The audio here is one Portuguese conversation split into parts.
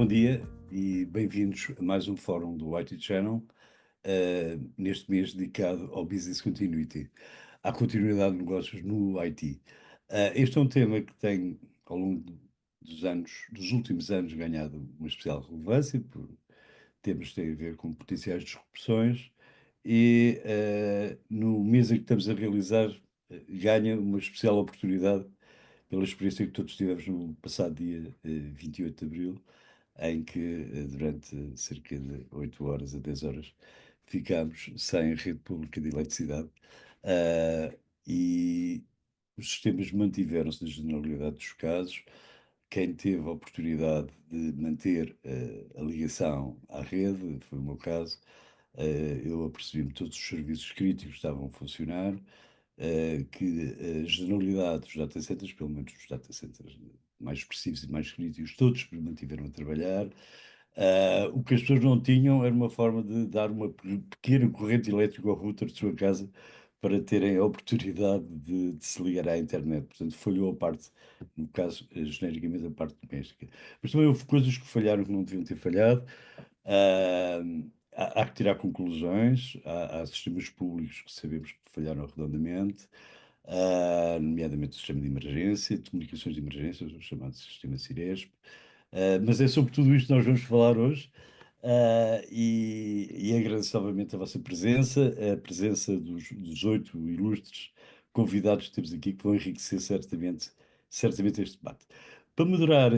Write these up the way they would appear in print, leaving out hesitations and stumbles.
Bom dia e bem-vindos a mais um fórum do IT Channel, neste mês dedicado ao Business Continuity, à continuidade de negócios no IT. Este é um tema que tem, ao longo dos últimos anos, ganhado uma especial relevância, por temas que têm a ver com potenciais disrupções, e no mês em que estamos a realizar, ganha uma especial oportunidade pela experiência que todos tivemos no passado dia 28 de Abril, em que durante cerca de 8 horas a 10 horas ficámos sem rede pública de eletricidade, e os sistemas mantiveram-se na generalidade dos casos. Quem teve a oportunidade de manter a ligação à rede, foi o meu caso, eu apercebi-me que todos os serviços críticos estavam a funcionar, que a generalidade dos data centers, pelo menos os data centers mais expressivos e mais críticos, todos mantiveram a trabalhar. O que as pessoas não tinham era uma forma de dar uma pequena corrente elétrica ao router de sua casa para terem a oportunidade de se ligar à internet. Portanto, falhou a parte, no caso, genericamente, a parte doméstica. Mas também houve coisas que falharam que não deviam ter falhado. Ah, há que tirar conclusões. Há sistemas públicos que sabemos que falharam redondamente, nomeadamente o sistema de emergência, de comunicações de emergência, o chamado sistema Ciresp. Mas é sobre tudo isto que nós vamos falar hoje. E agradeço novamente a vossa presença, a presença dos 8 ilustres convidados que temos aqui, que vão enriquecer certamente este debate. Para moderar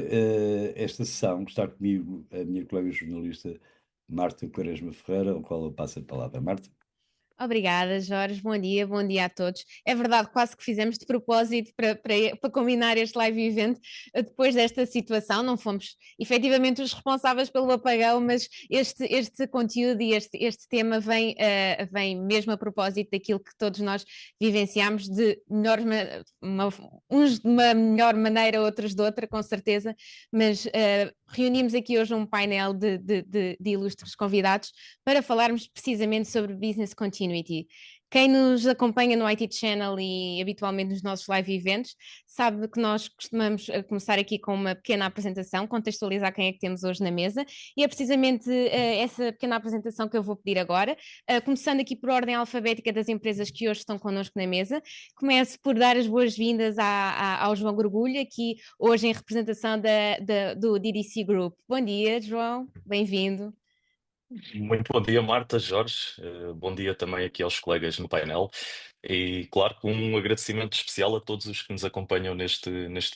esta sessão, está comigo a minha colega jornalista Marta Quaresma Ferreira, ao qual eu passo a palavra. Marta. Obrigada, Jorge. Bom dia a todos. É verdade, quase que fizemos de propósito para combinar este live event depois desta situação. Não fomos efetivamente os responsáveis pelo apagão, mas este conteúdo e este tema vem mesmo a propósito daquilo que todos nós vivenciamos, uns de uma melhor maneira, outros de outra, com certeza, mas reunimos aqui hoje um painel de ilustres convidados para falarmos precisamente sobre Business Continuity. Quem nos acompanha no IT Channel e habitualmente nos nossos live events sabe que nós costumamos começar aqui com uma pequena apresentação, contextualizar quem é que temos hoje na mesa, e é precisamente essa pequena apresentação que eu vou pedir agora, começando aqui por ordem alfabética das empresas que hoje estão connosco na mesa. Começo por dar as boas-vindas ao João Gorgulho, aqui hoje em representação do DDC Group. Bom dia, João, bem-vindo. Muito bom dia, Marta, Jorge. Bom dia também aqui aos colegas no painel. E, claro, com um agradecimento especial a todos os que nos acompanham neste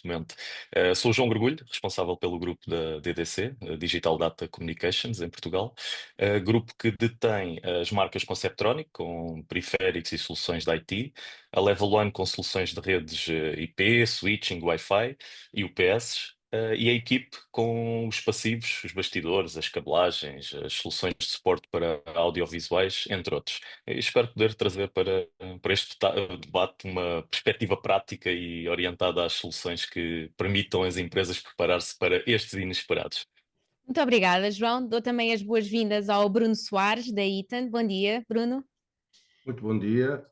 momento. Sou o João Gorgulho, responsável pelo grupo da DDC, Digital Data Communications, em Portugal. Grupo que detém as marcas Conceptronic, com periféricos e soluções de IT, a Level One, com soluções de redes IP, switching, Wi-Fi e UPS. E a equipe com os passivos, os bastidores, as cabelagens, as soluções de suporte para audiovisuais, entre outros. E espero poder trazer para este debate uma perspectiva prática e orientada às soluções que permitam às empresas preparar-se para estes inesperados. Muito obrigada, João. Dou também as boas-vindas ao Bruno Soares, da Eaton. Bom dia, Bruno. Muito bom dia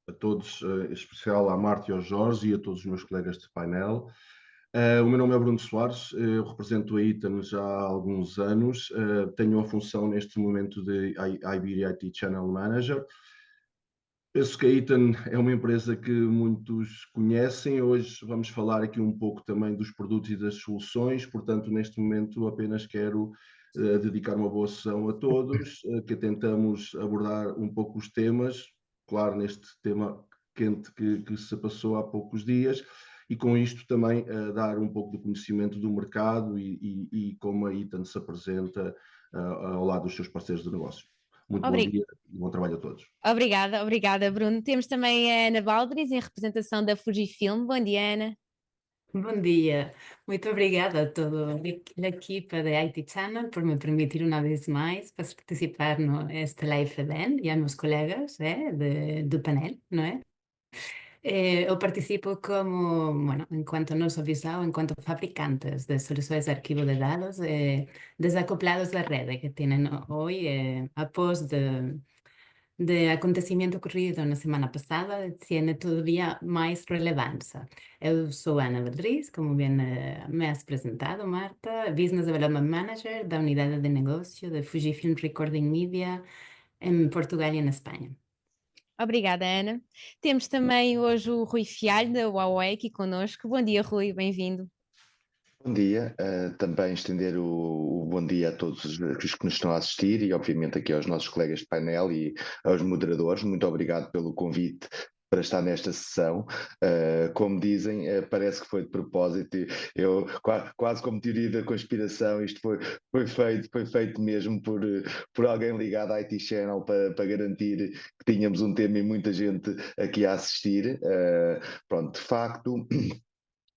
a todos, em especial à Marta e ao Jorge e a todos os meus colegas de painel. O meu nome é Bruno Soares, eu represento a Eaton já há alguns anos, tenho a função neste momento de IB IT Channel Manager. Penso que a Eaton é uma empresa que muitos conhecem. Hoje vamos falar aqui um pouco também dos produtos e das soluções, portanto, neste momento apenas quero dedicar uma boa sessão a todos, que tentamos abordar um pouco os temas, claro, neste tema quente que se passou há poucos dias, e com isto também dar um pouco do conhecimento do mercado e como a Eaton se apresenta ao lado dos seus parceiros de negócio. Muito bom dia e bom trabalho a todos. Obrigada, Bruno. Temos também a Ana Baldris, em representação da Fujifilm. Bom dia, Ana. Bom dia, muito obrigada a toda a equipa da IT Channel por me permitir una vez más participar neste live event e a meus colegas do painel, não é? Eu participo como, bueno, enquanto noso visao, enquanto fabricantes de soluções de arquivo de dados desacoplados da rede que tienen hoy após de acontecimento ocorrido na semana passada tiene todavía mais relevância. Eu sou Ana Beatriz, como bem me has apresentado, Marta, Business Development Manager da unidade de negócio de Fujifilm Recording Media em Portugal e na Espanha. Obrigada, Ana. Temos também hoje o Rui Fialho, da Huawei, aqui connosco. Bom dia, Rui, bem-vindo. Bom dia, também estender o bom dia a todos os que nos estão a assistir e obviamente aqui aos nossos colegas de painel e aos moderadores. Muito obrigado pelo convite para estar nesta sessão. Como dizem, parece que foi de propósito. Eu, quase como teoria da conspiração, isto foi feito mesmo por alguém ligado à IT Channel para garantir que tínhamos um tema e muita gente aqui a assistir. Pronto, de facto...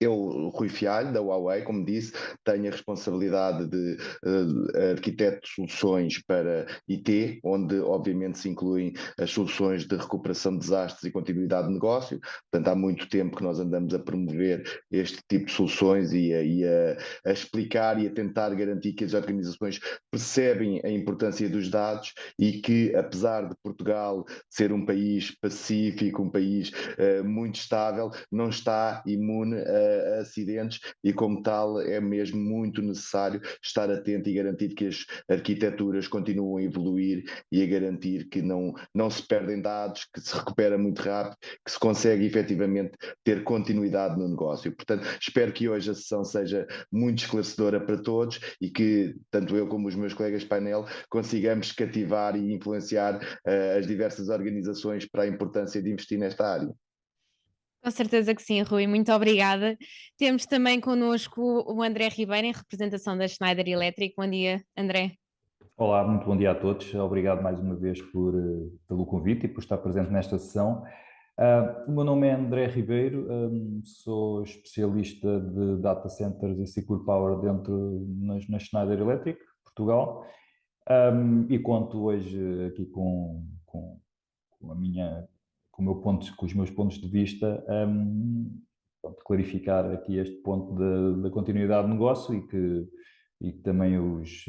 Eu, Rui Fialho, da Huawei, como disse, tenho a responsabilidade de arquiteto de soluções para IT, onde obviamente se incluem as soluções de recuperação de desastres e continuidade de negócio. Portanto, há muito tempo que nós andamos a promover este tipo de soluções e a explicar e a tentar garantir que as organizações percebem a importância dos dados e que, apesar de Portugal ser um país pacífico, um país muito estável, não está imune a acidentes e, como tal, é mesmo muito necessário estar atento e garantir que as arquiteturas continuam a evoluir e a garantir que não se perdem dados, que se recupera muito rápido, que se consegue efetivamente ter continuidade no negócio. Portanto, espero que hoje a sessão seja muito esclarecedora para todos e que, tanto eu como os meus colegas de painel, consigamos cativar e influenciar as diversas organizações para a importância de investir nesta área. Com certeza que sim, Rui, muito obrigada. Temos também connosco o André Ribeiro, em representação da Schneider Electric. Bom dia, André. Olá, muito bom dia a todos. Obrigado mais uma vez pelo convite e por estar presente nesta sessão. O meu nome é André Ribeiro, sou especialista de Data Centers e Secure Power na Schneider Electric, Portugal, e conto hoje aqui com os meus pontos de vista, clarificar aqui este ponto da continuidade de negócio e que também os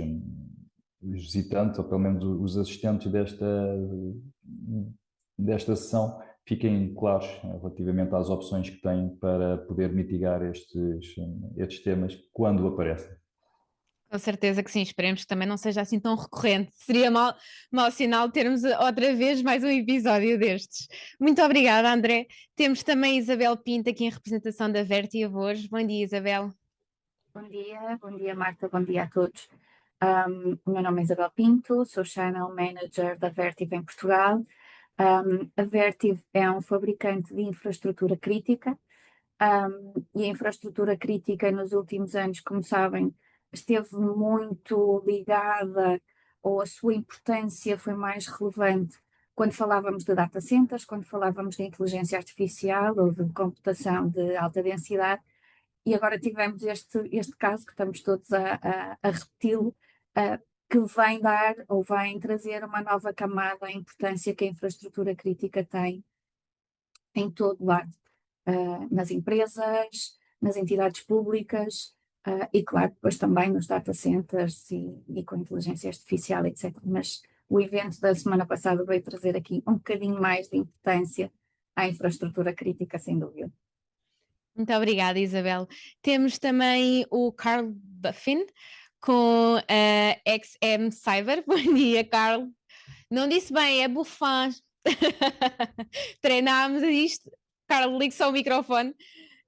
visitantes, ou pelo menos os assistentes desta sessão, fiquem claros relativamente às opções que têm para poder mitigar estes temas quando aparecem. Com certeza que sim, esperemos que também não seja assim tão recorrente. Seria mau sinal termos outra vez mais um episódio destes. Muito obrigada, André. Temos também Isabel Pinto aqui em representação da Verti Avores. Bom dia, Isabel. Bom dia, Marta, bom dia a todos. O meu nome é Isabel Pinto, sou Channel Manager da Vertiv em Portugal. A Vertiv é um fabricante de infraestrutura crítica e a infraestrutura crítica nos últimos anos, como sabem, esteve muito ligada, ou a sua importância foi mais relevante quando falávamos de data centers, quando falávamos de inteligência artificial ou de computação de alta densidade, e agora tivemos este caso que estamos todos a repeti-lo, que vem dar ou vem trazer uma nova camada à importância que a infraestrutura crítica tem em todo lado, nas empresas, nas entidades públicas, e claro, depois também nos data centers e com inteligência artificial, etc. Mas o evento da semana passada veio trazer aqui um bocadinho mais de importância à infraestrutura crítica, sem dúvida. Muito obrigada, Isabel. Temos também o Carl Buffin com a XM Cyber. Bom dia, Carl. Não disse bem, é Buffin. Treinámos isto. Carl, ligue só o microfone.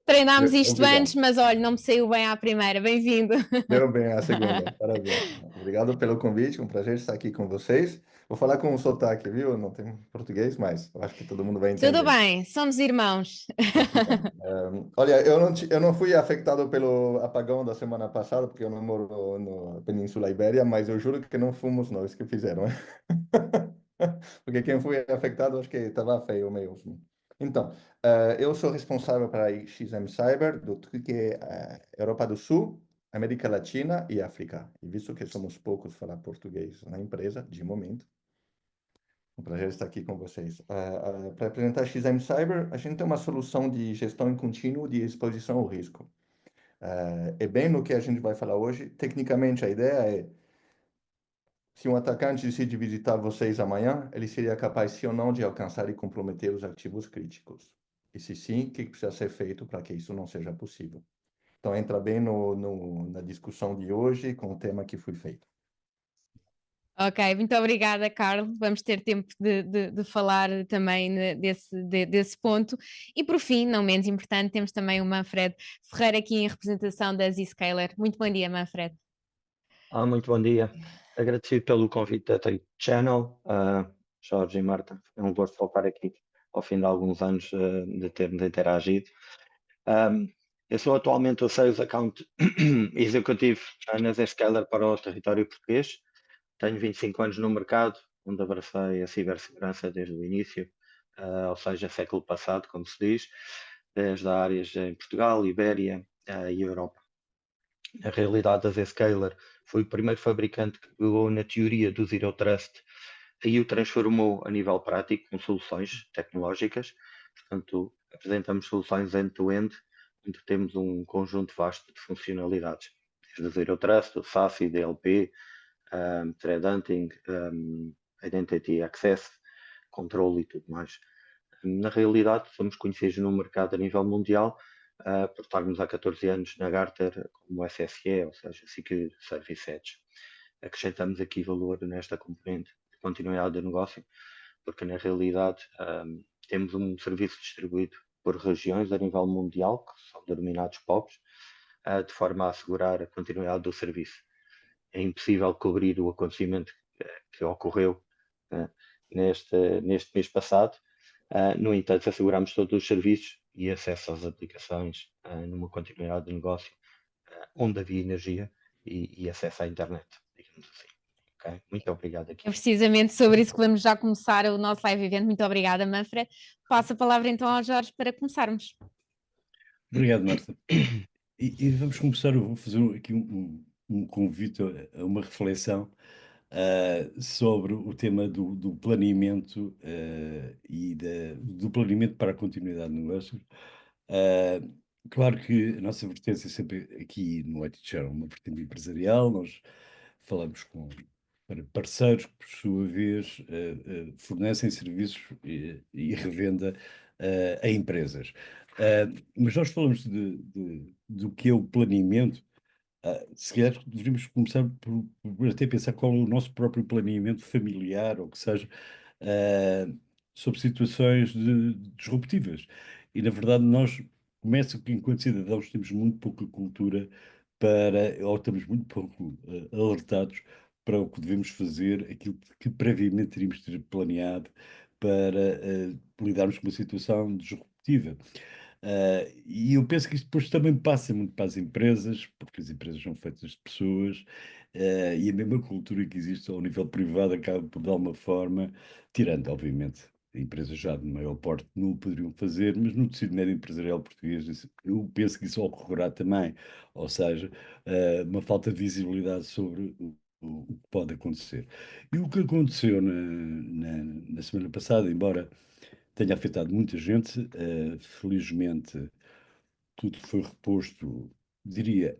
Treinámos isto antes, mas olha, não me saiu bem à primeira. Bem-vindo. Deu bem a segunda, parabéns. Obrigado pelo convite, um prazer estar aqui com vocês. Vou falar com um sotaque, viu? Não tem português, mas eu acho que todo mundo vai entender. Tudo bem, somos irmãos. Olha, eu não fui afetado pelo apagão da semana passada, porque eu não moro na Península Ibéria, mas eu juro que não fomos nós que fizeram. Porque quem foi afetado, acho que estava feio meio. Então, eu sou responsável para a XM Cyber, do que é Europa do Sul, América Latina e África. E visto que somos poucos falar português na empresa, de momento, um prazer estar aqui com vocês. Para apresentar a XM Cyber, a gente tem uma solução de gestão em contínuo de exposição ao risco. É bem no que a gente vai falar hoje. Tecnicamente, a ideia é se um atacante decide visitar vocês amanhã, ele seria capaz, sim ou não, de alcançar e comprometer os ativos críticos? E se sim, o que precisa ser feito para que isso não seja possível? Então, entra bem na discussão de hoje com o tema que foi feito. Ok, muito obrigada, Carlos. Vamos ter tempo de falar também desse ponto. E por fim, não menos importante, temos também o Manfred Ferreira aqui em representação da Zscaler. Muito bom dia, Manfred. Muito bom dia. Agradecido pelo convite da Trade Channel, Jorge e Marta. É um gosto voltar aqui ao fim de alguns anos de termos interagido. Eu sou atualmente o Sales Account Executive na Zscaler para o território português. Tenho 25 anos no mercado, onde abracei a cibersegurança desde o início, ou seja, século passado, como se diz, desde áreas em Portugal, Ibéria e Europa. Na realidade, a Zscaler foi o primeiro fabricante que pegou na teoria do Zero Trust e o transformou a nível prático com soluções tecnológicas. Portanto, apresentamos soluções end-to-end, onde temos um conjunto vasto de funcionalidades, desde o Zero Trust, o SASE, DLP, Threat Hunting, Identity Access, Control e tudo mais. Na realidade, somos conhecidos no mercado a nível mundial por estarmos há 14 anos na Gartner como SSE, ou seja, Security Service Edge. Acrescentamos aqui valor nesta componente de continuidade do negócio, porque na realidade temos um serviço distribuído por regiões a nível mundial, que são denominados POPs, de forma a assegurar a continuidade do serviço. É impossível cobrir o acontecimento que ocorreu neste mês passado. No entanto, asseguramos todos os serviços e acesso às aplicações numa continuidade de negócio onde havia energia e acesso à internet, digamos assim. Okay? Muito obrigado aqui. É precisamente sobre isso que vamos já começar o nosso live event. Muito obrigada, Manfred. Passo a palavra então ao Jorge para começarmos. Obrigado, Marta. E vamos começar, eu vou fazer aqui um convite a uma reflexão sobre o tema do planeamento e do planeamento para a continuidade do negócio. Claro que a nossa vertente é sempre aqui no IT Channel, uma vertente empresarial. Nós falamos para parceiros que, por sua vez, fornecem serviços e revenda a empresas. Mas nós falamos do que é o planeamento. Se calhar deveríamos começar por até pensar qual é o nosso próprio planeamento familiar, ou que seja, sobre situações disruptivas. E, na verdade, nós começa que, enquanto cidadãos, temos muito pouca cultura ou estamos muito pouco alertados para o que devemos fazer, aquilo que previamente teríamos ter planeado para lidarmos com uma situação disruptiva. E eu penso que isto depois também passa muito para as empresas, porque as empresas são feitas de pessoas, e a mesma cultura que existe ao nível privado acaba por, de alguma forma, tirando, obviamente, empresas já de maior porte não o poderiam fazer, mas no tecido médio empresarial português eu penso que isso ocorrerá também, ou seja, uma falta de visibilidade sobre o que pode acontecer. E o que aconteceu na semana passada, embora tenha afetado muita gente, felizmente tudo foi reposto, diria,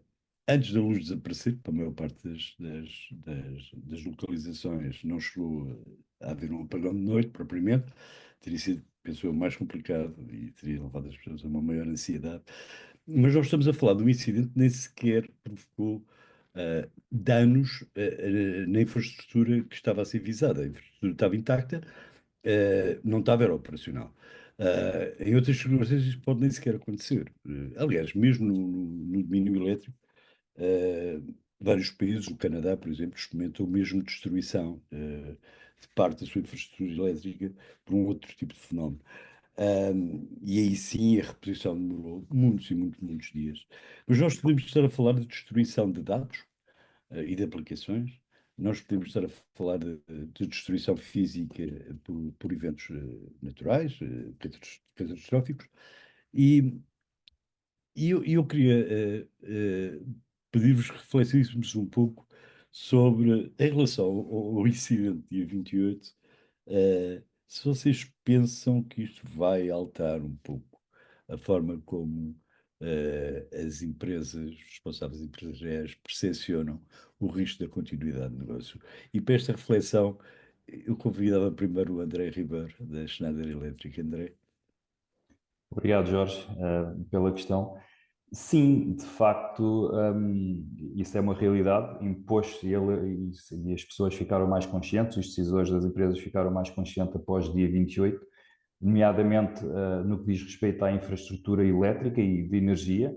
antes da luz desaparecer, para a maior parte das localizações não chegou a haver um apagão de noite, propriamente. Teria sido, penso eu, mais complicado e teria levado as pessoas a uma maior ansiedade. Mas nós estamos a falar de um incidente que nem sequer provocou danos na infraestrutura que estava a ser visada. A infraestrutura estava intacta, não estava era operacional. Em outras circunstâncias isso pode nem sequer acontecer. Aliás, mesmo no domínio elétrico, vários países, o Canadá, por exemplo, experimentou mesmo destruição de parte da sua infraestrutura elétrica por um outro tipo de fenómeno. E aí sim a reposição demorou muitos e muitos dias. Mas nós podemos estar a falar de destruição de dados e de aplicações. Nós podemos estar a falar de destruição física por eventos naturais, catastróficos. E eu queria pedir-vos que refletíssemos um pouco sobre, em relação ao incidente dia 28, se vocês pensam que isto vai alterar um pouco a forma como as empresas, responsáveis empresariais, percepcionam o risco da continuidade de negócio. E para esta reflexão, eu convidava primeiro o André Ribeiro, da Schneider Electric. André. Obrigado, Jorge, pela questão. Sim, de facto, isso é uma realidade, impôs-se e as pessoas ficaram mais conscientes, os decisores das empresas ficaram mais conscientes após o dia 28, nomeadamente no que diz respeito à infraestrutura elétrica e de energia,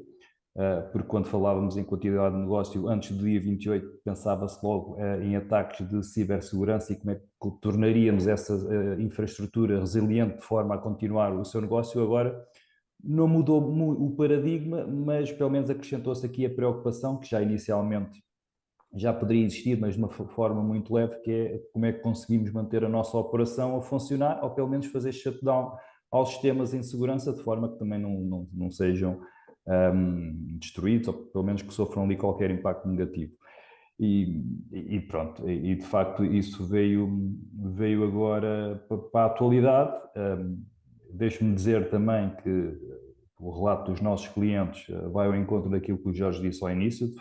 porque quando falávamos em quantidade de negócio antes do dia 28, pensava-se logo em ataques de cibersegurança e como é que tornaríamos essa infraestrutura resiliente de forma a continuar o seu negócio. Agora não mudou o paradigma, mas pelo menos acrescentou-se aqui a preocupação que já inicialmente já poderia existir, mas de uma forma muito leve, que é como é que conseguimos manter a nossa operação a funcionar, ou pelo menos fazer shutdown aos sistemas em segurança, de forma que também não sejam destruídos, ou pelo menos que sofram ali qualquer impacto negativo. E pronto, e de facto isso veio agora para a atualidade. Deixe-me dizer também que o relato dos nossos clientes vai ao encontro daquilo que o Jorge disse ao início. De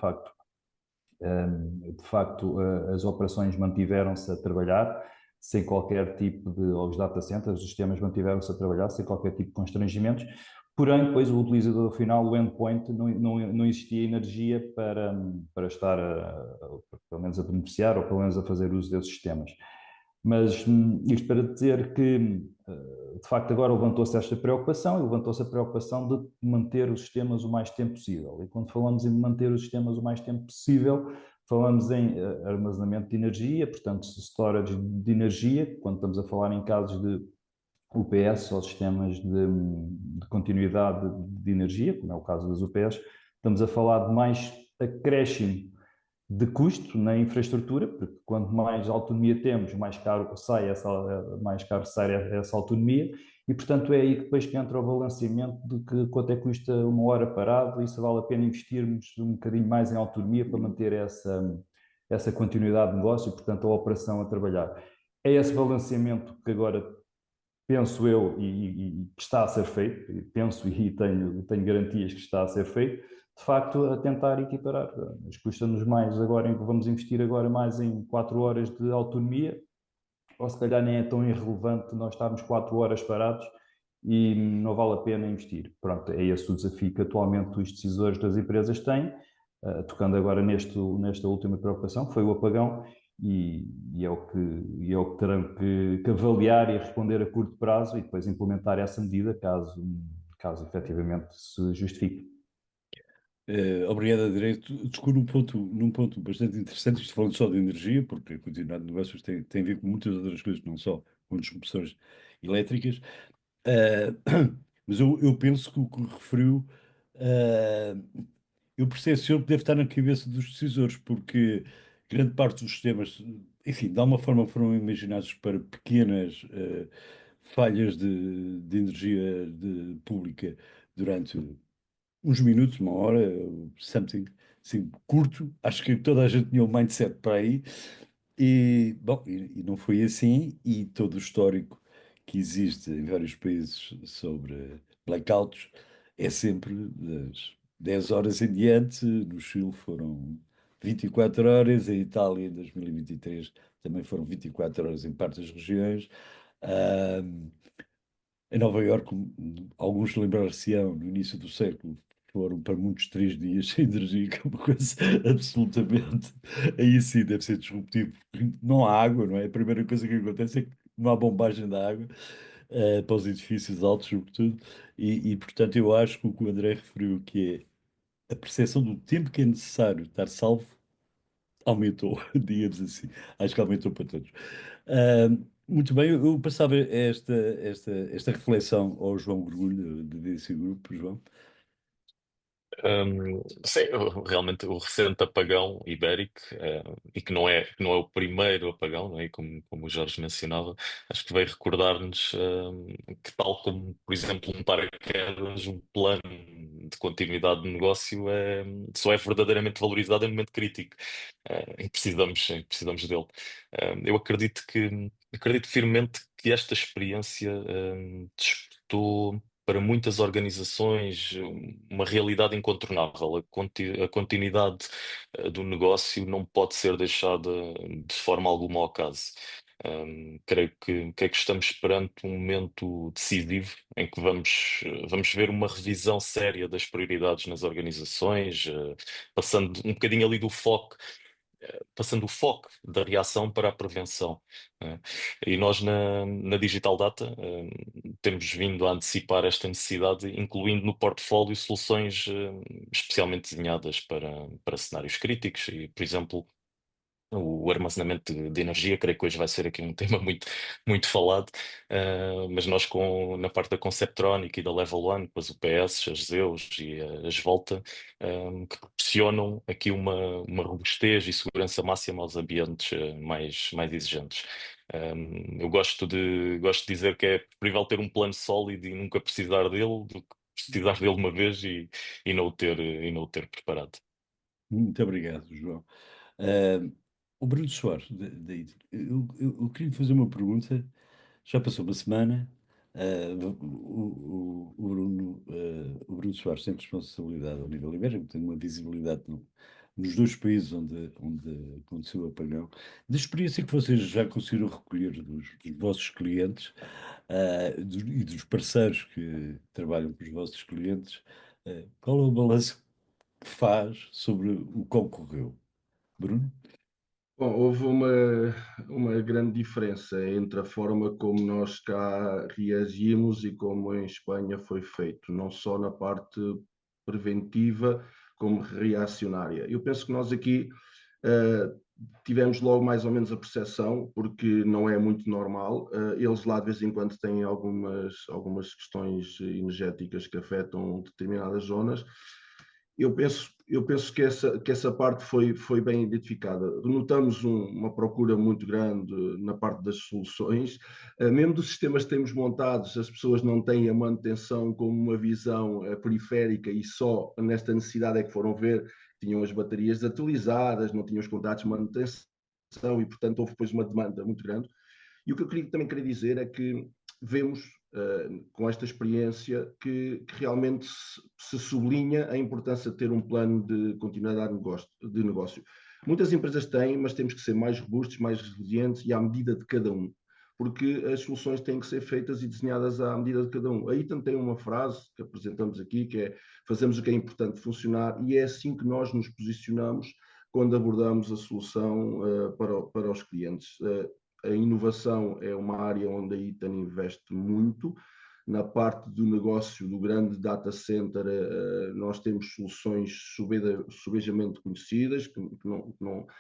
facto, as operações mantiveram-se a trabalhar sem qualquer tipo de, os data centers, os sistemas mantiveram-se a trabalhar sem qualquer tipo de constrangimentos, porém, depois o utilizador final, o endpoint, não existia energia para estar, pelo menos a beneficiar ou pelo menos a fazer uso desses sistemas. Mas isto para dizer que, de facto, agora levantou-se esta preocupação e levantou-se a preocupação de manter os sistemas o mais tempo possível. E quando falamos em manter os sistemas o mais tempo possível, falamos em armazenamento de energia, portanto, storage de energia, quando estamos a falar em casos de UPS ou sistemas de continuidade de energia, como é o caso das UPS, estamos a falar de mais acréscimo de custo na infraestrutura, porque quanto mais autonomia temos, mais caro sai essa autonomia, e portanto é aí que depois que entra o balanceamento de que quanto é que custa uma hora parado e se vale a pena investirmos um bocadinho mais em autonomia para manter essa continuidade de negócio e portanto a operação a trabalhar. É esse balanceamento que agora penso eu e que está a ser feito, penso e tenho garantias que está a ser feito, de facto, a tentar equiparar. Mas custa-nos mais agora, vamos investir agora mais em 4 horas de autonomia, ou se calhar nem é tão irrelevante nós estarmos 4 horas parados e não vale a pena investir. Pronto, é esse o desafio que atualmente os decisores das empresas têm, tocando agora nesta última preocupação, que foi o apagão, e é o que terão que avaliar e responder a curto prazo e depois implementar essa medida caso efetivamente se justifique. Obrigado, André. Tocou num ponto bastante interessante, isto falando só de energia, porque a continuidade de negócios tem a ver com muitas outras coisas, não só com disrupções elétricas. Mas eu penso que o que referiu, eu percepciono que deve estar na cabeça dos decisores, porque grande parte dos sistemas, enfim, de alguma forma foram imaginados para pequenas falhas de energia pública durante uns minutos, uma hora, something assim, curto. Acho que toda a gente tinha o mindset para aí. E, bom, e não foi assim. E todo o histórico que existe em vários países sobre blackouts é sempre das 10 horas em diante. No Chile foram 24 horas, em Itália em 2023 também foram 24 horas em partes das regiões. Em Nova Iorque, alguns lembrar-se-ão, no início do século, foram para muitos 3 dias sem energia, que é uma coisa absolutamente. Aí sim deve ser disruptivo, porque não há água, não é? A primeira coisa que acontece é que não há bombagem da água, para os edifícios altos, sobretudo, portanto eu acho que o que o André referiu, que é a percepção do tempo que é necessário estar salvo, aumentou, digamos assim. Acho que aumentou para todos. Muito bem, eu passava esta reflexão ao João Gorgulho, da DC Group, João. Sim, realmente o recente apagão ibérico, e que não é o primeiro apagão, não é? Como o Jorge mencionava, acho que veio recordar-nos que, tal como, por exemplo, um paraquedas, um plano de continuidade de negócio só é verdadeiramente valorizado em momento crítico, e precisamos dele. Eu acredito firmemente que esta experiência despertou para muitas organizações uma realidade incontornável. A continuidade do negócio não pode ser deixada de forma alguma ao acaso. Creio que estamos perante um momento decisivo em que vamos ver uma revisão séria das prioridades nas organizações, passando um bocadinho ali do foco, passando o foco da reação para a prevenção, né? E nós na Digital Data temos vindo a antecipar esta necessidade, incluindo no portfólio soluções especialmente desenhadas para cenários críticos e, por exemplo, o armazenamento de energia. Creio que hoje vai ser aqui um tema muito falado, mas nós na parte da Conceptronic e da Level One, com as UPS, as Zeus e as Volta, que proporcionam aqui uma robustez e segurança máxima aos ambientes mais exigentes. Eu gosto de dizer que é preferível ter um plano sólido e nunca precisar dele do que precisar dele uma vez e não o ter preparado. Muito obrigado, João. O Bruno Soares, eu queria lhe fazer uma pergunta. Já passou uma semana. O Bruno Soares tem responsabilidade ao nível ibérico, tem uma visibilidade nos dois países onde aconteceu o apagão. Da experiência que vocês já conseguiram recolher dos vossos clientes e dos parceiros que trabalham com os vossos clientes, qual é o balanço que faz sobre o que ocorreu? Bruno? Bom, houve uma grande diferença entre a forma como nós cá reagimos e como em Espanha foi feito, não só na parte preventiva como reacionária. Eu penso que nós aqui tivemos logo mais ou menos a percepção, porque não é muito normal. Eles lá de vez em quando têm algumas questões energéticas que afetam determinadas zonas. Eu penso que essa parte foi bem identificada. Notamos uma procura muito grande na parte das soluções. Mesmo dos sistemas que temos montados, as pessoas não têm a manutenção como uma visão periférica e só nesta necessidade é que foram ver, tinham as baterias atualizadas, não tinham os contratos de manutenção e, portanto, houve depois uma demanda muito grande. E o que eu também queria dizer é que vemos com esta experiência que realmente se sublinha a importância de ter um plano de continuidade de negócio. Muitas empresas têm, mas temos que ser mais robustos, mais resilientes e à medida de cada um, porque as soluções têm que ser feitas e desenhadas à medida de cada um. A Eaton tem uma frase que apresentamos aqui, que é: fazemos o que é importante funcionar, e é assim que nós nos posicionamos quando abordamos a solução para os clientes. A inovação é uma área onde a Eaton investe muito. Na parte do negócio do grande data center, nós temos soluções subejamente conhecidas, que não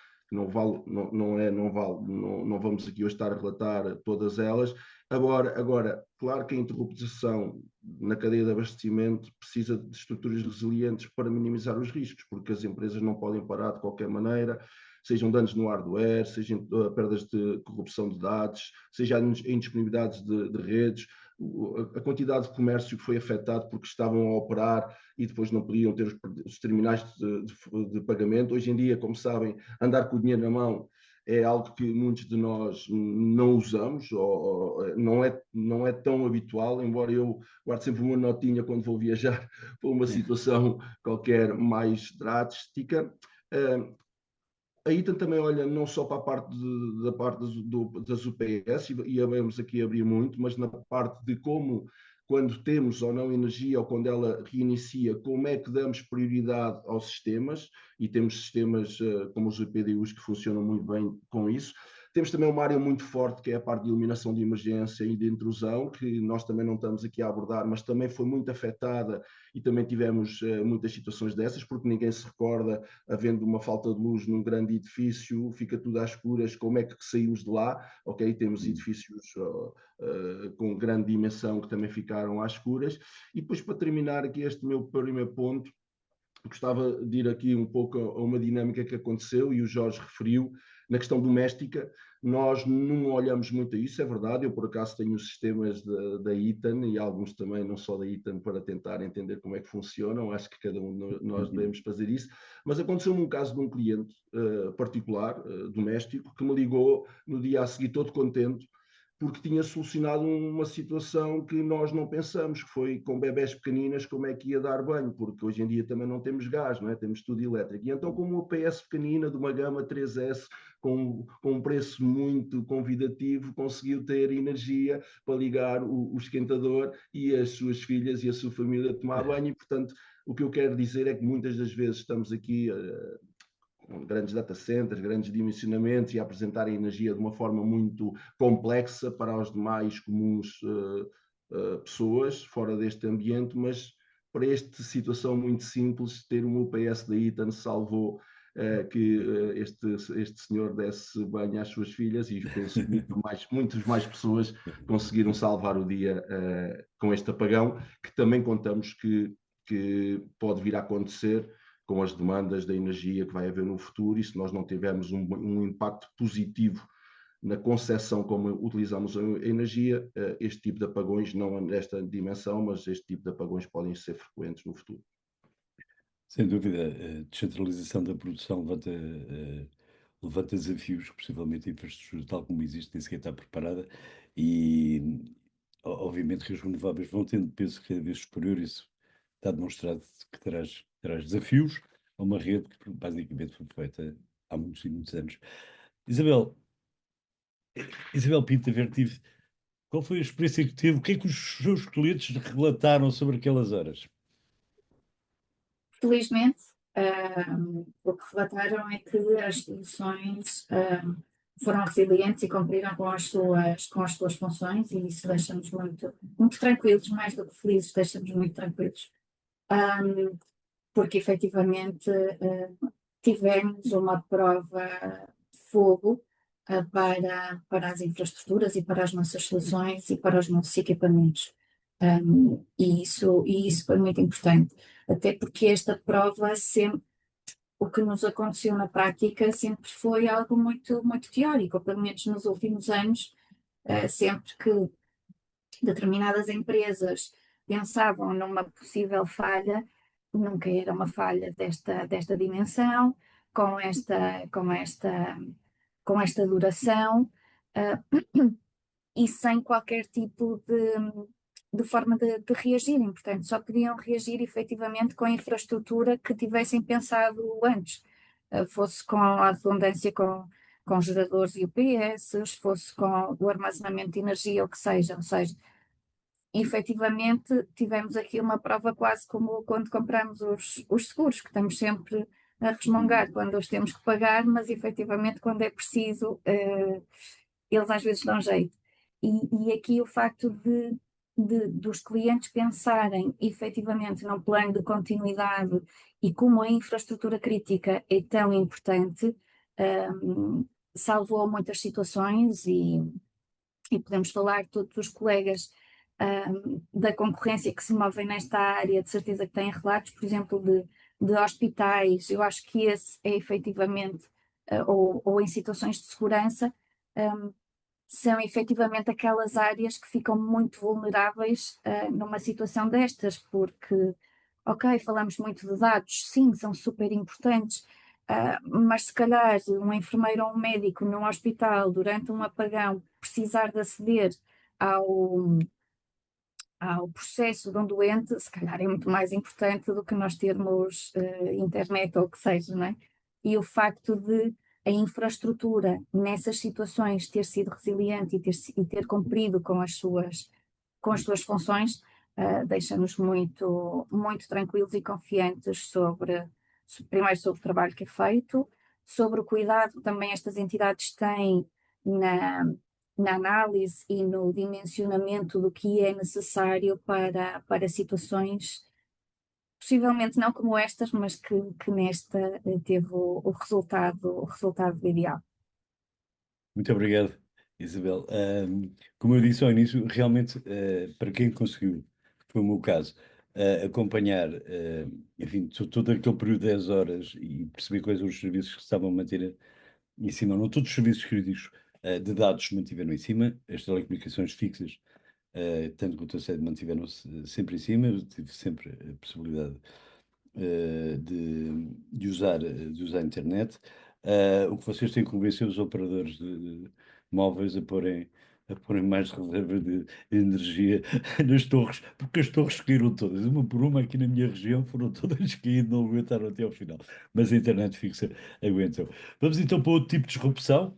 vamos aqui hoje estar a relatar todas elas. Agora, claro que a interrupção na cadeia de abastecimento precisa de estruturas resilientes para minimizar os riscos, porque as empresas não podem parar de qualquer maneira, sejam danos no hardware, sejam perdas de corrupção de dados, seja indisponibilidades de redes, a quantidade de comércio que foi afetado porque estavam a operar e depois não podiam ter os terminais de pagamento. Hoje em dia, como sabem, andar com o dinheiro na mão é algo que muitos de nós não usamos, ou não é tão habitual, embora eu guarde sempre uma notinha quando vou viajar para uma situação qualquer mais drástica. A Eaton também olha não só para a parte das UPS, e vamos aqui abrir muito, mas na parte de como, quando temos ou não energia, ou quando ela reinicia, como é que damos prioridade aos sistemas, e temos sistemas como os EPDUs que funcionam muito bem com isso. Temos também uma área muito forte, que é a parte de iluminação de emergência e de intrusão, que nós também não estamos aqui a abordar, mas também foi muito afetada e também tivemos muitas situações dessas, porque ninguém se recorda, havendo uma falta de luz num grande edifício, fica tudo às escuras, como é que saímos de lá? Ok, temos edifícios com grande dimensão que também ficaram às escuras. E depois, para terminar aqui este meu primeiro ponto, gostava de ir aqui um pouco a uma dinâmica que aconteceu, e o Jorge referiu, na questão doméstica. Nós não olhamos muito a isso, é verdade. Eu, por acaso, tenho os sistemas da Eaton, e alguns também, não só da Eaton, para tentar entender como é que funcionam. Acho que cada um de nós devemos fazer isso. Mas aconteceu-me um caso de um cliente particular, doméstico, que me ligou no dia a seguir todo contente, porque tinha solucionado uma situação que nós não pensamos, que foi com bebés pequeninas como é que ia dar banho, porque hoje em dia também não temos gás, não é? Temos tudo elétrico. E então, com uma PS pequenina de uma gama 3S, com um preço muito convidativo, conseguiu ter energia para ligar o esquentador e as suas filhas e a sua família tomar banho. E, portanto, o que eu quero dizer é que muitas das vezes estamos aqui com grandes data centers, grandes dimensionamentos e a apresentar a energia de uma forma muito complexa para as demais comuns pessoas fora deste ambiente, mas para esta situação muito simples, ter um UPS da Eaton salvou que este senhor desse banho às suas filhas, e penso que muitas mais pessoas conseguiram salvar o dia com este apagão, que também contamos que pode vir a acontecer com as demandas da energia que vai haver no futuro, e se nós não tivermos um impacto positivo na concepção como utilizamos a energia, este tipo de apagões, não nesta dimensão, mas este tipo de apagões podem ser frequentes no futuro. Sem dúvida, a descentralização da produção levanta desafios que possivelmente a infraestrutura tal como existe nem sequer está preparada, e obviamente que as renováveis vão tendo peso cada vez superior. Isso está demonstrado que traz desafios a uma rede que basicamente foi feita há muitos e muitos anos. Isabel Pinto Vertive, qual foi a experiência que teve? O que é que os seus clientes relataram sobre aquelas horas? Felizmente, o que relataram é que as soluções foram resilientes e cumpriram com as suas funções, e isso deixa-nos muito tranquilos, mais do que felizes, deixa-nos muito tranquilos, porque efetivamente tivemos uma prova de fogo para as infraestruturas e para as nossas soluções e para os nossos equipamentos. E isso foi muito importante, até porque esta prova sempre, o que nos aconteceu na prática sempre foi algo muito, muito teórico, pelo menos nos últimos anos, sempre que determinadas empresas pensavam numa possível falha, nunca era uma falha desta dimensão, com esta duração, e sem qualquer tipo de forma de reagirem. Portanto, só podiam reagir efetivamente com a infraestrutura que tivessem pensado antes, fosse com a redundância com geradores e UPS, fosse com o armazenamento de energia, o que seja. Ou seja, efetivamente tivemos aqui uma prova quase como quando compramos os seguros, que estamos sempre a resmungar quando os temos que pagar, mas efetivamente quando é preciso, eles às vezes dão jeito. E aqui o facto dos clientes pensarem efetivamente num plano de continuidade e como a infraestrutura crítica é tão importante, salvou muitas situações, e podemos falar todos os colegas da concorrência que se movem nesta área, de certeza que têm relatos, por exemplo, de hospitais. Eu acho que esse é efetivamente, ou em situações de segurança, são efetivamente aquelas áreas que ficam muito vulneráveis numa situação destas, porque, ok, falamos muito de dados, sim, são super importantes, mas se calhar um enfermeiro ou um médico num hospital, durante um apagão, precisar de aceder ao processo de um doente, se calhar é muito mais importante do que nós termos internet ou o que seja, não é? E o facto de a infraestrutura nessas situações ter sido resiliente e ter cumprido com as suas funções, deixa-nos muito, muito tranquilos e confiantes primeiro sobre o trabalho que é feito, sobre o cuidado que também estas entidades têm na análise e no dimensionamento do que é necessário para situações possivelmente não como estas, mas que nesta teve o resultado ideal. Muito obrigado, Isabel. Como eu disse ao início, realmente, para quem conseguiu, foi o meu caso, acompanhar, enfim, todo aquele período de 10 horas e perceber quais eram os serviços que se estavam a manter em cima, não todos os serviços críticos de dados se mantiveram em cima, as telecomunicações fixas, tanto quanto a sede, mantiveram-se sempre em cima. Eu tive sempre a possibilidade de usar a internet. O que vocês têm que convencer os operadores de móveis a porem a porem mais reservas de energia nas torres, porque as torres caíram todas, uma por uma aqui na minha região, foram todas caindo, não aguentaram até ao final, mas a internet fixa aguentou. Vamos então para outro tipo de disrupção,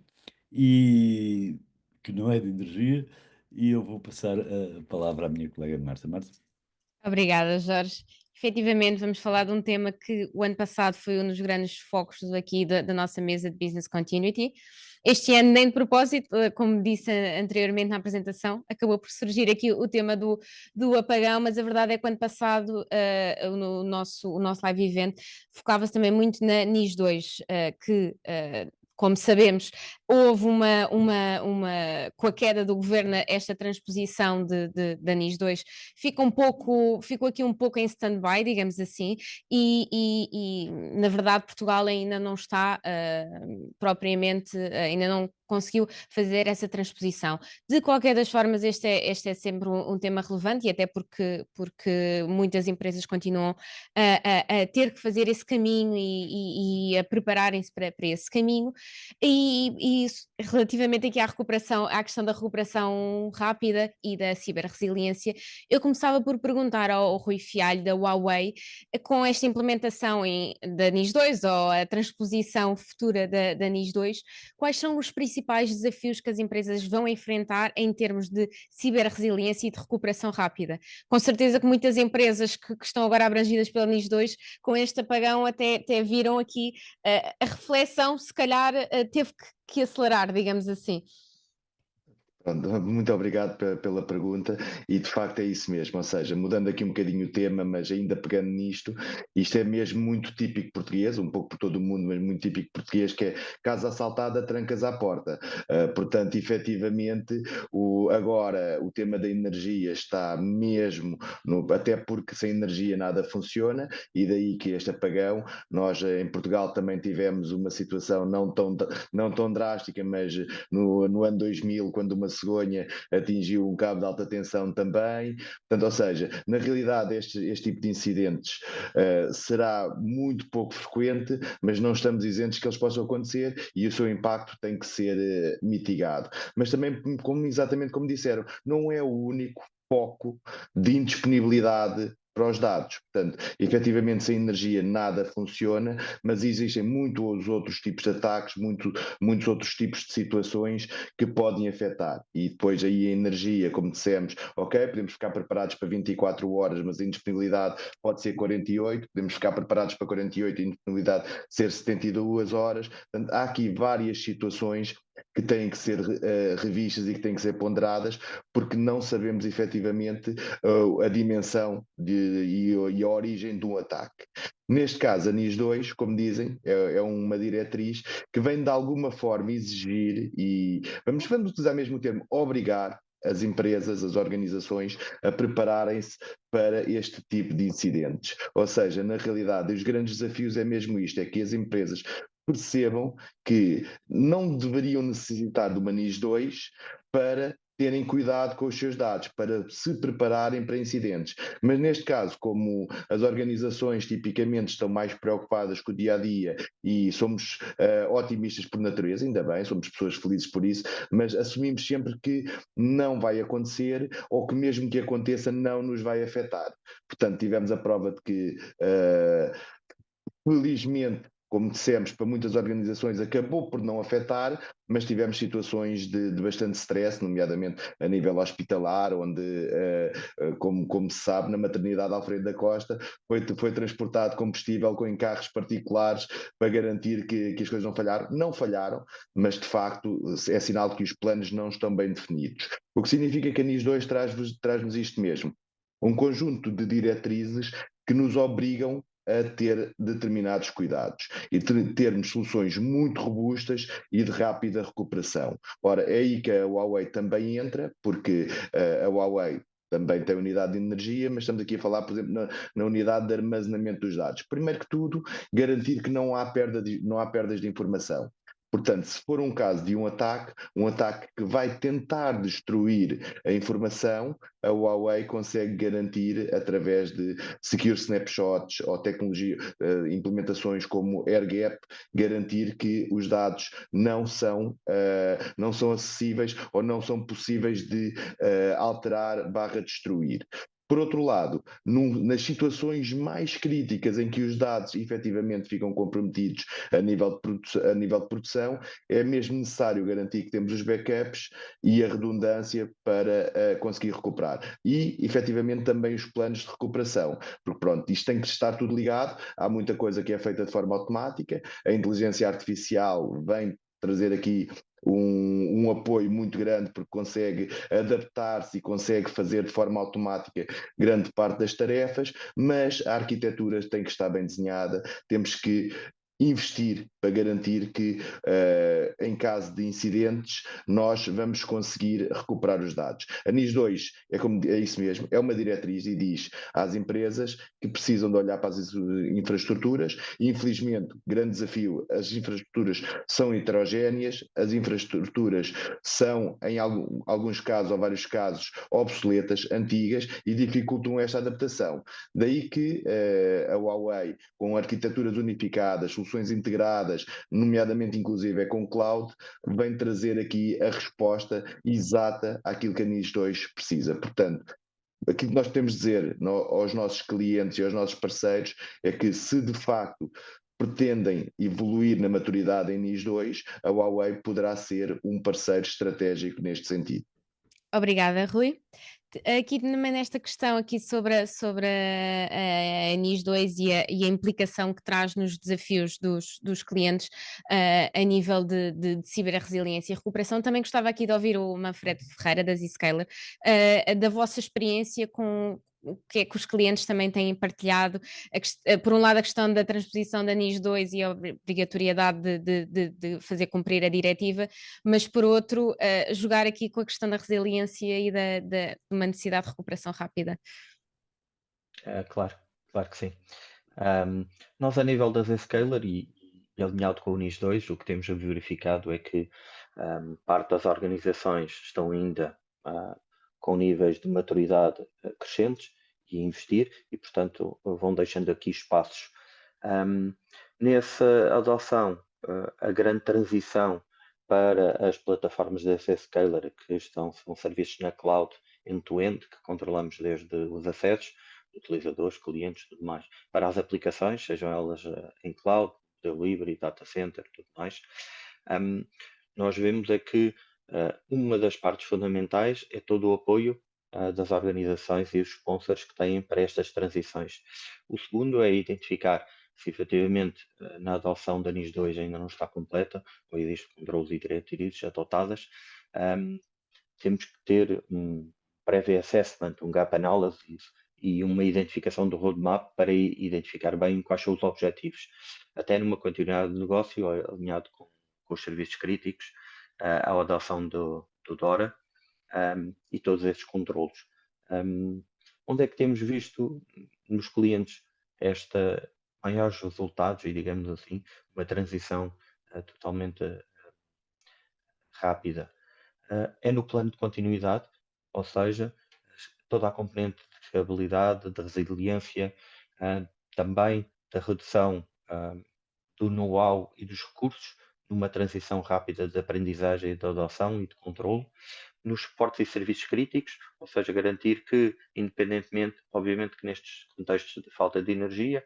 e que não é de energia, e eu vou passar a palavra à minha colega Marta. Marta? Obrigada, Jorge. Efetivamente, vamos falar de um tema que o ano passado foi um dos grandes focos aqui da nossa mesa de Business Continuity. Este ano, nem de propósito, como disse anteriormente na apresentação, acabou por surgir aqui o tema do apagão, mas a verdade é que o ano passado o nosso live event focava-se também muito na NIS 2, que como sabemos, houve com a queda do governo, esta transposição da NIS 2 ficou aqui um pouco em stand-by, digamos assim, e na verdade Portugal ainda não está propriamente, ainda não conseguiu fazer essa transposição. De qualquer das formas, este é sempre um tema relevante, e até porque muitas empresas continuam a ter que fazer esse caminho e a prepararem-se para esse caminho. E relativamente aqui à questão da recuperação rápida e da ciberresiliência, eu começava por perguntar ao Rui Fialho, da Huawei, com esta implementação da NIS 2 ou a transposição futura da NIS 2, quais são os principais desafios que as empresas vão enfrentar em termos de ciberresiliência e de recuperação rápida? Com certeza que muitas empresas que estão agora abrangidas pela NIS 2, com este apagão até viram aqui a reflexão, se calhar teve que acelerar, digamos assim. Pronto, muito obrigado pela pergunta, e de facto é isso mesmo, ou seja, mudando aqui um bocadinho o tema, mas ainda pegando nisto, isto é mesmo muito típico português, um pouco por todo o mundo, mas muito típico português, que é casa assaltada, trancas à porta. Portanto, efetivamente, agora o tema da energia está mesmo, até porque sem energia nada funciona, e daí que este apagão, nós em Portugal também tivemos uma situação não tão drástica, mas no ano 2000, quando uma cegonha atingiu um cabo de alta tensão também. Portanto, ou seja, na realidade este tipo de incidentes será muito pouco frequente, mas não estamos isentos que eles possam acontecer, e o seu impacto tem que ser mitigado. Mas também, exatamente como disseram, não é o único foco de indisponibilidade para os dados. Portanto, efetivamente, sem energia nada funciona, mas existem muitos outros tipos de ataques, muitos outros tipos de situações que podem afetar. E depois aí a energia, como dissemos, ok, podemos ficar preparados para 24 horas, mas a indisponibilidade pode ser 48, podemos ficar preparados para 48 e a indisponibilidade ser 72 horas. Portanto, há aqui várias situações que têm que ser revistas e que têm que ser ponderadas, porque não sabemos efetivamente a dimensão e a origem de um ataque. Neste caso, a NIS 2, como dizem, é uma diretriz que vem de alguma forma exigir, e vamos utilizar mesmo o termo, obrigar as empresas, as organizações a prepararem-se para este tipo de incidentes. Ou seja, na realidade, os grandes desafios é mesmo isto, é que as empresas percebam que não deveriam necessitar de uma NIS 2 para terem cuidado com os seus dados, para se prepararem para incidentes. Mas neste caso, como as organizações tipicamente estão mais preocupadas com o dia-a-dia e somos otimistas por natureza, ainda bem, somos pessoas felizes por isso, mas assumimos sempre que não vai acontecer, ou que mesmo que aconteça não nos vai afetar. Portanto, tivemos a prova de que, felizmente, como dissemos, para muitas organizações acabou por não afetar, mas tivemos situações de bastante stress, nomeadamente a nível hospitalar, onde, como se sabe, na maternidade Alfredo da Costa foi transportado combustível em carros particulares para garantir que as coisas não falharam. Não falharam, mas de facto é sinal de que os planos não estão bem definidos. O que significa que a NIS 2 traz-nos isto mesmo, um conjunto de diretrizes que nos obrigam a ter determinados cuidados e termos soluções muito robustas e de rápida recuperação. Ora, é aí que a Huawei também entra, porque a Huawei também tem unidade de energia, mas estamos aqui a falar, por exemplo, na unidade de armazenamento dos dados. Primeiro que tudo, garantir que não há perdas de informação. Portanto, se for um caso de um ataque que vai tentar destruir a informação, a Huawei consegue garantir, através de secure snapshots ou tecnologia, implementações como AirGap, garantir que os dados não são acessíveis ou não são possíveis de alterar/destruir. Por outro lado, nas situações mais críticas em que os dados efetivamente ficam comprometidos a nível de produção, é mesmo necessário garantir que temos os backups e a redundância para conseguir recuperar. E, efetivamente, também os planos de recuperação. Porque, pronto, isto tem que estar tudo ligado. Há muita coisa que é feita de forma automática. A inteligência artificial vem trazer aqui um apoio muito grande, porque consegue adaptar-se e consegue fazer de forma automática grande parte das tarefas, mas a arquitetura tem que estar bem desenhada, temos que investir para garantir que, em caso de incidentes, nós vamos conseguir recuperar os dados. A NIS2 é isso mesmo, é uma diretriz e diz às empresas que precisam de olhar para as infraestruturas. Infelizmente, grande desafio, as infraestruturas são heterogéneas, as infraestruturas são, em alguns casos ou vários casos, obsoletas, antigas, e dificultam esta adaptação. Daí que a Huawei, com arquiteturas unificadas, soluções integradas, nomeadamente inclusive com cloud, vem trazer aqui a resposta exata àquilo que a NIS2 precisa. Portanto, aquilo que nós temos de dizer aos nossos clientes e aos nossos parceiros é que, se de facto pretendem evoluir na maturidade em NIS2, a Huawei poderá ser um parceiro estratégico neste sentido. Obrigada, Rui. Aqui também nesta questão aqui sobre a NIS2 e a implicação que traz nos desafios dos clientes a nível de ciberresiliência e recuperação, também gostava aqui de ouvir o Manfredo Ferreira, da Zscaler, da vossa experiência com o que é que os clientes também têm partilhado, por um lado a questão da transposição da NIS2 e a obrigatoriedade de fazer cumprir a diretiva, mas por outro, jogar aqui com a questão da resiliência e de uma necessidade de recuperação rápida. Claro que sim. Nós, a nível da Zscaler e alinhado com o NIS2, o que temos verificado é que parte das organizações estão ainda com níveis de maturidade crescentes e investir, e portanto vão deixando aqui espaços. Nessa adoção, a grande transição para as plataformas da Zscaler, que são serviços na cloud end-to-end, que controlamos desde os acessos, utilizadores, clientes, tudo mais, para as aplicações, sejam elas em cloud, delivery, data center, tudo mais. Nós vemos é que uma das partes fundamentais é todo o apoio das organizações e os sponsors que têm para estas transições. O segundo é identificar se efetivamente na adoção da NIS2 ainda não está completa, ou existem controles e diretrizes adotadas, temos que ter um prévio assessment, um gap analysis e uma identificação do roadmap para identificar bem quais são os objetivos, até numa continuidade de negócio alinhado com os serviços críticos, a adoção do DORA e todos esses controlos. Onde é que temos visto nos clientes maiores resultados e, digamos assim, uma transição totalmente rápida? É no plano de continuidade, ou seja, toda a componente de fiabilidade, de resiliência, também da redução do know-how e dos recursos, numa transição rápida de aprendizagem, de adoção e de controle, nos suportes e serviços críticos, ou seja, garantir que, independentemente, obviamente que nestes contextos de falta de energia,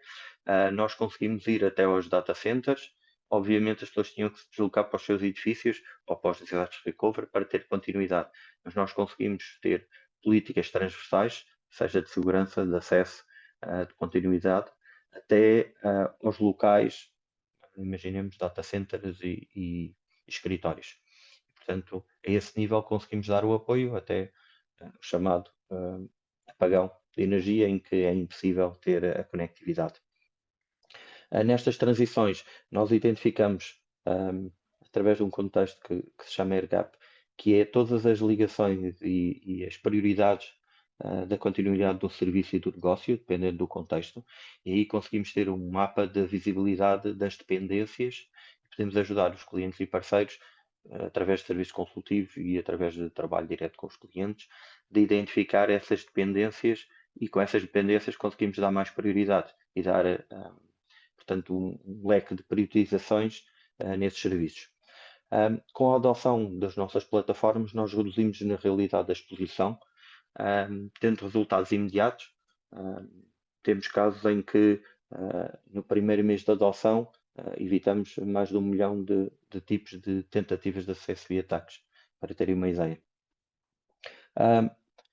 nós conseguimos ir até aos data centers. Obviamente as pessoas tinham que se deslocar para os seus edifícios ou para os desastres recovery para ter continuidade, mas nós conseguimos ter políticas transversais, seja de segurança, de acesso, de continuidade, até aos locais, imaginemos data centers e escritórios. Portanto, a esse nível conseguimos dar o apoio até o chamado apagão de energia, em que é impossível ter a conectividade. Nestas transições, nós identificamos, através de um contexto que se chama AirGap, que é todas as ligações e as prioridades da continuidade do serviço e do negócio, dependendo do contexto, e aí conseguimos ter um mapa de visibilidade das dependências. podemos ajudar os clientes e parceiros através de serviços consultivos e através de trabalho direto com os clientes, de identificar essas dependências e com essas dependências conseguimos dar mais prioridade e dar, portanto, um leque de priorizações nesses serviços. Com a adoção das nossas plataformas, nós reduzimos na realidade a exposição, tendo resultados imediatos. Temos casos em que no primeiro mês de adoção evitamos mais de 1 milhão de tipos de tentativas de acesso e ataques, para terem uma ideia.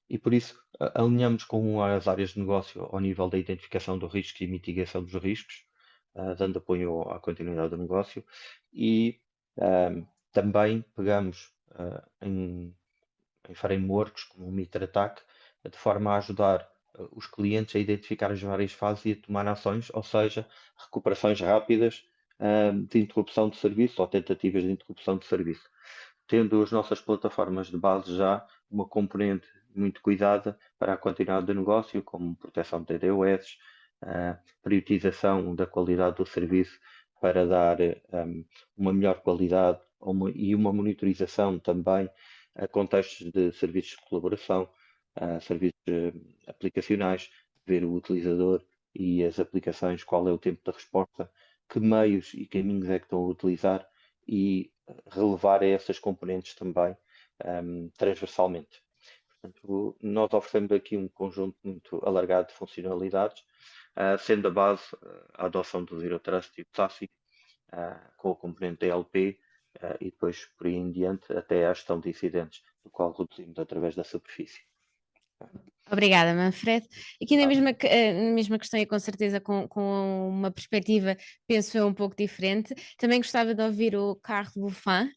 E por isso alinhamos com as áreas de negócio ao nível da identificação do risco e mitigação dos riscos, dando apoio à continuidade do negócio e também pegamos em frameworks como o MitraTac, de forma a ajudar os clientes a identificar as várias fases e a tomar ações, ou seja, recuperações rápidas de interrupção de serviço ou tentativas de interrupção de serviço. Tendo as nossas plataformas de base já uma componente muito cuidada para a continuidade do negócio, como proteção de DDoS, priorização da qualidade do serviço para dar uma melhor qualidade e uma monitorização também a contextos de serviços de colaboração, serviços aplicacionais, ver o utilizador e as aplicações, qual é o tempo de resposta, que meios e caminhos é que estão a utilizar e relevar a essas componentes também transversalmente. Portanto, nós oferecemos aqui um conjunto muito alargado de funcionalidades, sendo a base a adoção do Zero Trust e o SASE, com a componente DLP, e depois por aí em diante até à gestão de incidentes, do qual reduzimos através da superfície. Obrigada, Manfred. Aqui na mesma questão e com certeza com uma perspectiva, penso eu, um pouco diferente, também gostava de ouvir o Carlos Buffin,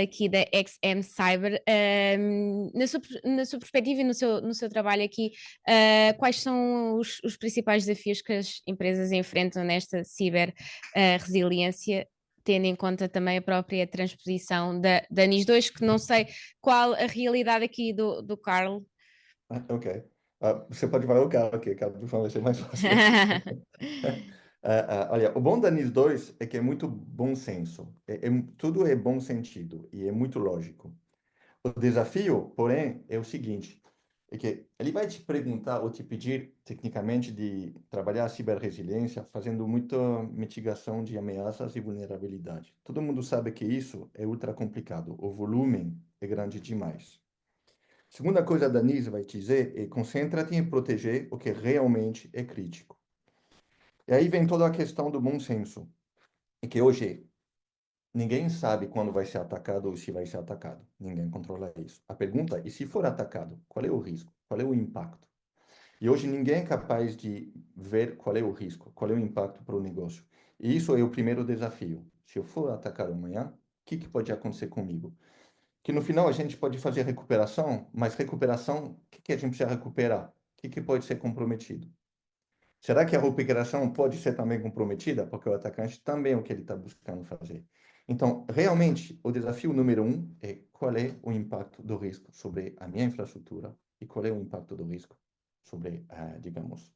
aqui da XM Cyber, na sua perspectiva e no seu trabalho aqui, quais são os principais desafios que as empresas enfrentam nesta ciber-resiliência, tendo em conta também a própria transposição da NIS 2, que não sei qual a realidade aqui do Carlos. Ok. Você pode falar o cara aqui, cara, por favor, vai ser mais fácil. Olha, o bom da NIS 2 é que é muito bom senso. Tudo é bom sentido e é muito lógico. O desafio, porém, é o seguinte, é que ele vai te perguntar ou te pedir, tecnicamente, de trabalhar a ciberresiliência fazendo muita mitigação de ameaças e vulnerabilidade. Todo mundo sabe que isso é ultra complicado. O volume é grande demais. Segunda coisa da NIS vai te dizer é concentra-te em proteger o que realmente é crítico. E aí vem toda a questão do bom senso. É que hoje ninguém sabe quando vai ser atacado ou se vai ser atacado. Ninguém controla isso. A pergunta é, e se for atacado, qual é o risco? Qual é o impacto? E hoje ninguém é capaz de ver qual é o risco, qual é o impacto para o negócio. E isso é o primeiro desafio. Se eu for atacado amanhã, o que pode acontecer comigo? Que no final a gente pode fazer recuperação, mas recuperação, o que a gente precisa recuperar? O que pode ser comprometido? Será que a recuperação pode ser também comprometida? Porque o atacante também é o que ele está buscando fazer. Então, realmente, o desafio número 1 é qual é o impacto do risco sobre a minha infraestrutura e qual é o impacto do risco sobre, digamos,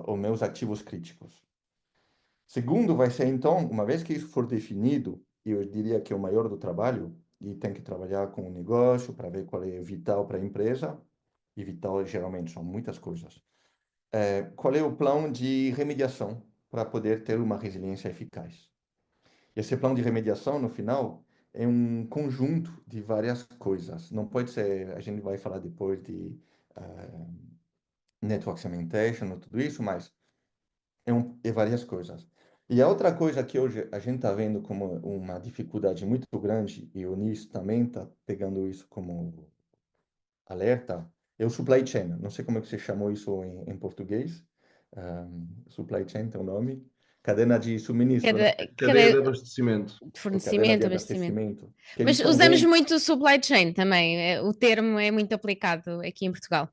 os meus ativos críticos. Segundo, vai ser então, uma vez que isso for definido, e eu diria que é o maior do trabalho, e tem que trabalhar com o negócio para ver qual é vital para a empresa, e vital geralmente são muitas coisas. Qual é o plano de remediação para poder ter uma resiliência eficaz? E esse plano de remediação, no final, é um conjunto de várias coisas. Não pode ser, a gente vai falar depois de network segmentation, tudo isso, mas é várias coisas. E a outra coisa que hoje a gente está vendo como uma dificuldade muito grande, e o NIS também está pegando isso como alerta, é o supply chain. Não sei como é que você chamou isso em português. Supply chain tem um nome. Cadena de suministro. Cadeia de abastecimento. De fornecimento, de abastecimento. Que Mas usamos muito supply chain também. O termo é muito aplicado aqui em Portugal.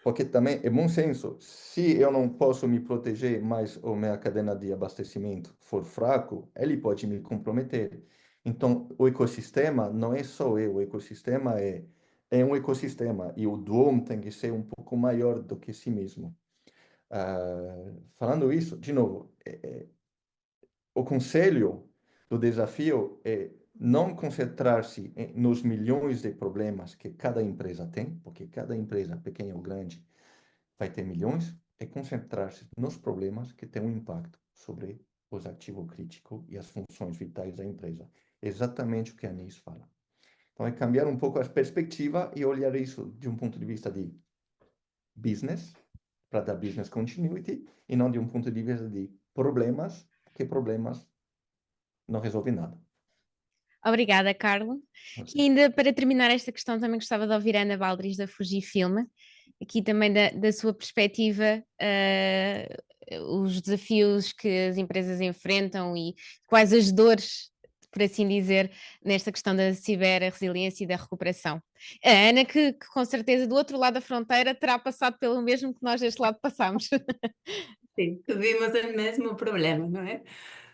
Porque também é bom senso. Se eu não posso me proteger, mas a minha cadena de abastecimento for fraco, ele pode me comprometer. Então, o ecossistema não é só eu, o ecossistema é um ecossistema e o domo tem que ser um pouco maior do que si mesmo. Falando isso, de novo, o conselho O desafio é não concentrar-se nos milhões de problemas que cada empresa tem, porque cada empresa, pequena ou grande, vai ter milhões, é concentrar-se nos problemas que têm um impacto sobre os ativos críticos e as funções vitais da empresa. Exatamente o que a Anis fala. Então, é cambiar um pouco a perspectiva e olhar isso de um ponto de vista de business, para dar business continuity, e não de um ponto de vista de problemas, porque problemas não resolvem nada. Obrigada, Carlo. E ainda para terminar esta questão, também gostava de ouvir a Ana Baldris da Fujifilm, aqui também da sua perspectiva, os desafios que as empresas enfrentam e quais as dores, por assim dizer, nesta questão da ciberresiliência e da recuperação. A Ana, que com certeza do outro lado da fronteira terá passado pelo mesmo que nós deste lado passamos. Sí, tuvimos el mismo problema, ¿no?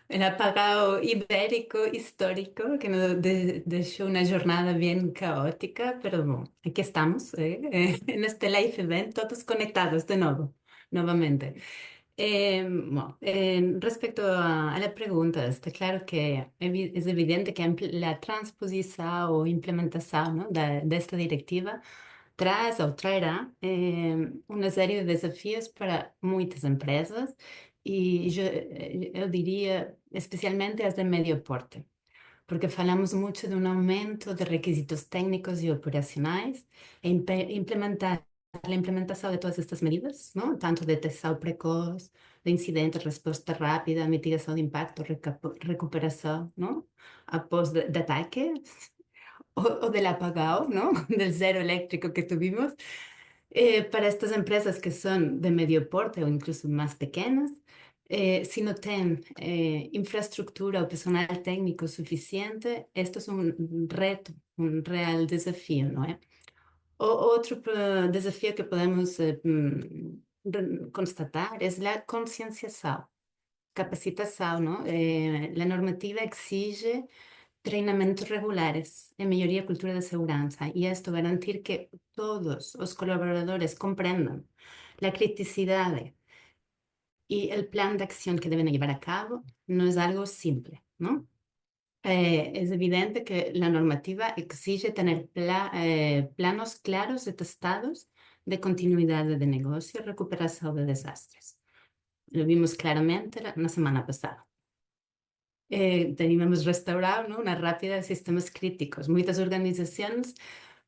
El apagado ibérico histórico que nos dejó una jornada bien caótica, pero bueno, aquí estamos, en este live event, todos conectados de nuevo, nuevamente. Bueno, respecto a la pregunta, está claro que es evidente que la transposición o implementación, ¿no? de esta directiva traz ou trará uma série de desafios para muitas empresas e eu diria especialmente as de médio porte, porque falamos muito de um aumento de requisitos técnicos e operacionais e implementar a implementação de todas estas medidas, não? Tanto detecção precoce de incidentes, resposta rápida, mitigação de impacto, recuperação, não? Após de ataque, o del apagado, ¿no? Del cero eléctrico que tuvimos, para estas empresas que son de medio porte o incluso más pequeñas, si no tienen infraestructura o personal técnico suficiente, esto es un reto, un real desafío, ¿no? Otro desafío que podemos constatar es la concienciación, capacitación, ¿no? La normativa exige treinamentos regulares en melloría cultura de segurança e isto garantir que todos os colaboradores comprendan la criticidade y el plan de acción que deben llevar a cabo no es algo simple, ¿no? Es evidente que la normativa exige tener planos claros y testados de continuidad de negocio y recuperación de desastres. Lo vimos claramente la semana pasada. Teníamos restaurado, ¿no? Una rápida de sistemas críticos. Muchas organizaciones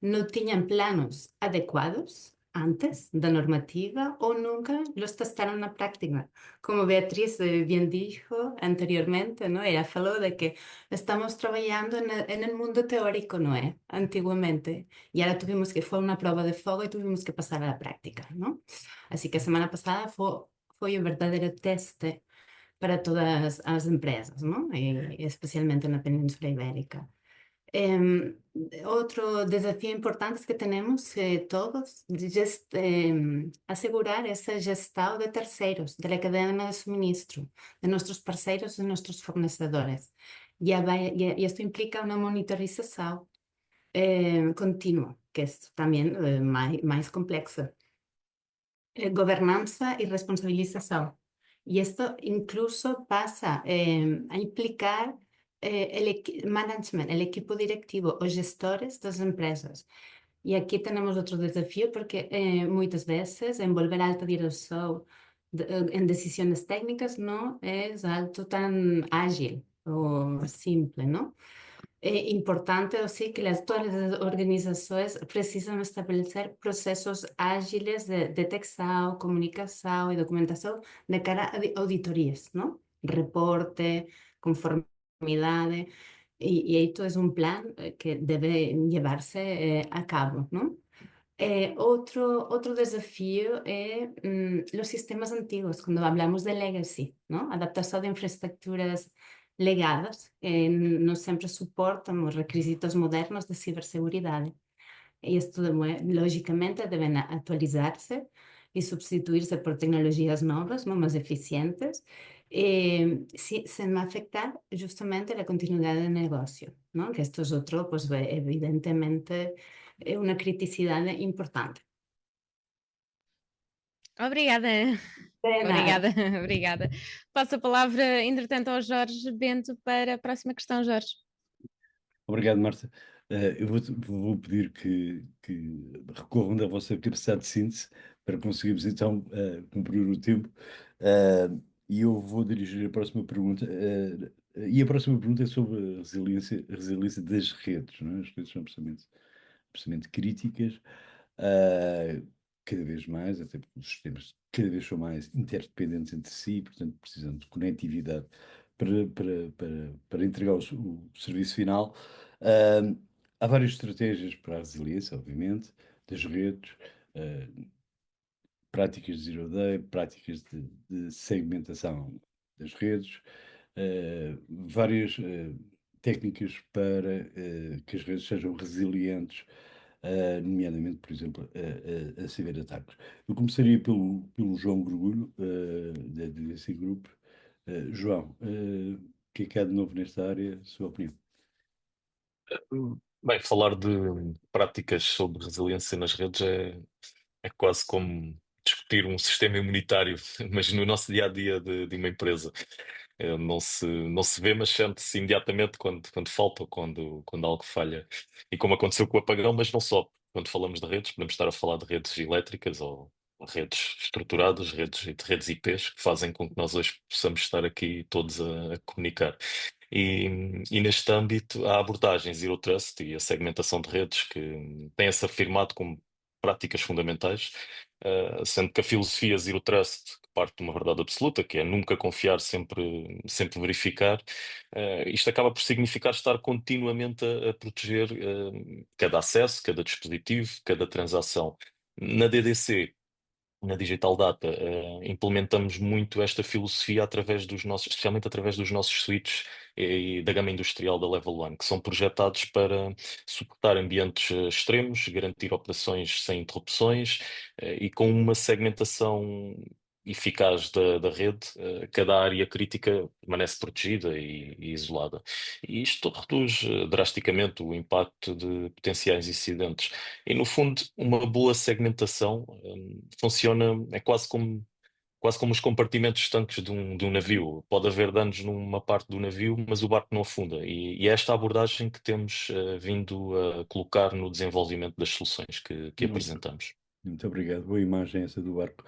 no tenían planos adecuados antes da normativa o nunca los testaron na práctica. Como Beatriz bien dijo anteriormente, ¿no? Ella falou de que estamos trabajando en el mundo teórico, ¿no? Antiguamente. Y ahora fue una prueba de fuego y tuvimos que pasar a la práctica, ¿no? Así que a semana pasada fue un verdadero teste para todas as empresas, ¿no? Especialmente na Península Ibérica. Otro desafío importante que tenemos todos es asegurar esa gestión de terceros, de la cadena de suministro, de nuestros parceiros y nuestros fornecedores. Y esto implica una monitorización continua, que es también más complexa. Gobernanza y responsabilización. Y esto incluso pasa a implicar el management, el equipo directivo o gestores das empresas. E aqui temos outro desafio, porque muitas vezes envolver a alta direção em decisões técnicas não é algo tão ágil ou simples, não? É importante, assim, que todas as organizações precisam estabelecer processos ágiles de detecção, comunicação e documentação de cara a auditorias, não? Reporte, conformidade. Y esto es un plan que debe llevarse a cabo, ¿no? Otro desafío es los sistemas antiguos, cuando hablamos de legacy, ¿no? Adaptación de infraestructuras legadas que no siempre soportan los requisitos modernos de ciberseguridad. Y esto, lógicamente, deben actualizarse y sustituirse por tecnologías nuevas, más eficientes, sin afectar justamente la continuidad del negocio, ¿no? Que esto es otro, pues evidentemente, una criticidad importante. Obrigada. De nada. Obrigada, obrigada. Passo a palavra, entretanto, ao Jorge Bento para a próxima questão, Jorge. Obrigado, Marta. Eu vou pedir que recorram da vossa capacidade de síntese para conseguirmos então cumprir o tempo. E eu vou dirigir a próxima pergunta. E a próxima pergunta é sobre a resiliência das redes, não é? As redes são absolutamente críticas, cada vez mais, até porque os sistemas cada vez são mais interdependentes entre si, portanto precisam de conectividade para entregar o serviço final. Há várias estratégias para a resiliência, obviamente, das redes, práticas de zero day, práticas de segmentação das redes, várias técnicas para que as redes sejam resilientes, nomeadamente, por exemplo, a ciberataques. Eu começaria pelo João Grugulho, da DDC Group. João, o que é que há de novo nesta área? Sua opinião? Bem, falar de práticas sobre resiliência nas redes é quase como discutir um sistema imunitário, mas no nosso dia a dia de uma empresa. Não se vê, mas sente-se imediatamente quando falta ou quando algo falha. E como aconteceu com o apagão, mas não só. Quando falamos de redes, podemos estar a falar de redes elétricas ou redes estruturadas, redes IPs, que fazem com que nós hoje possamos estar aqui todos a comunicar. E neste âmbito, a abordagem Zero Trust e a segmentação de redes que tem-se afirmado como práticas fundamentais, sendo que a filosofia Zero Trust, que parte de uma verdade absoluta, que é nunca confiar, sempre verificar, isto acaba por significar estar continuamente a proteger cada acesso, cada dispositivo, cada transação. Na DDC, na Digital Data, implementamos muito esta filosofia especialmente através dos nossos suítes e da gama industrial da Level 1, que são projetados para suportar ambientes extremos, garantir operações sem interrupções, e com uma segmentação eficaz da rede, cada área crítica permanece protegida e isolada. E isto reduz drasticamente o impacto de potenciais incidentes. E, no fundo, uma boa segmentação funciona, é quase como os compartimentos estanques de um navio. Pode haver danos numa parte do navio, mas o barco não afunda. E é esta abordagem que temos vindo a colocar no desenvolvimento das soluções que apresentamos. Muito obrigado. Boa imagem essa do barco.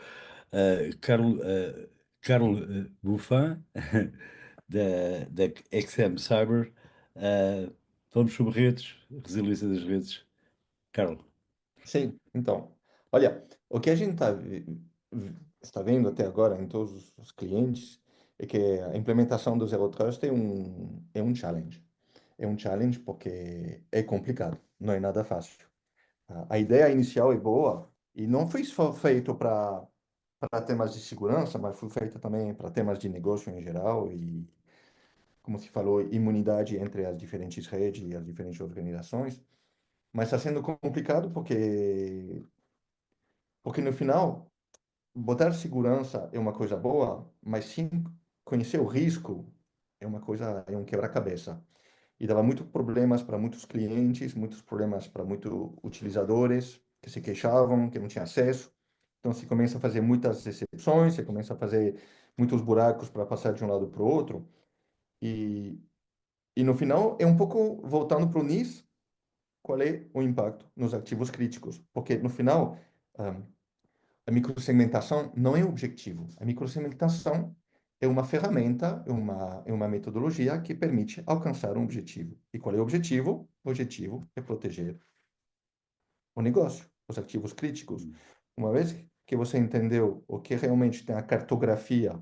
Carlo Buffin, da XM Cyber. Falamos sobre redes, resiliência das redes. Carlo. Sim, então, olha, o que a gente está vendo até agora em todos os clientes é que a implementação do Zero Trust é um challenge. É um challenge porque é complicado, não é nada fácil. A ideia inicial é boa e não foi só feito para temas de segurança, mas foi feito também para temas de negócio em geral e, como se falou, imunidade entre as diferentes redes e as diferentes organizações. Mas está sendo complicado porque no final, botar segurança é uma coisa boa, mas sim conhecer o risco é um quebra-cabeça. E dava muitos problemas para muitos clientes, muitos problemas para muitos utilizadores que se queixavam, que não tinham acesso. Então, se começa a fazer muitas exceções, você começa a fazer muitos buracos para passar de um lado para o outro. E, e no final, é um pouco voltando para o NIS, qual é o impacto nos ativos críticos. Porque no final, a microsegmentação não é o objetivo. A microsegmentação é uma ferramenta, é uma metodologia que permite alcançar um objetivo. E qual é o objetivo? O objetivo é proteger o negócio, os ativos críticos. Uma vez que você entendeu o que realmente tem a cartografia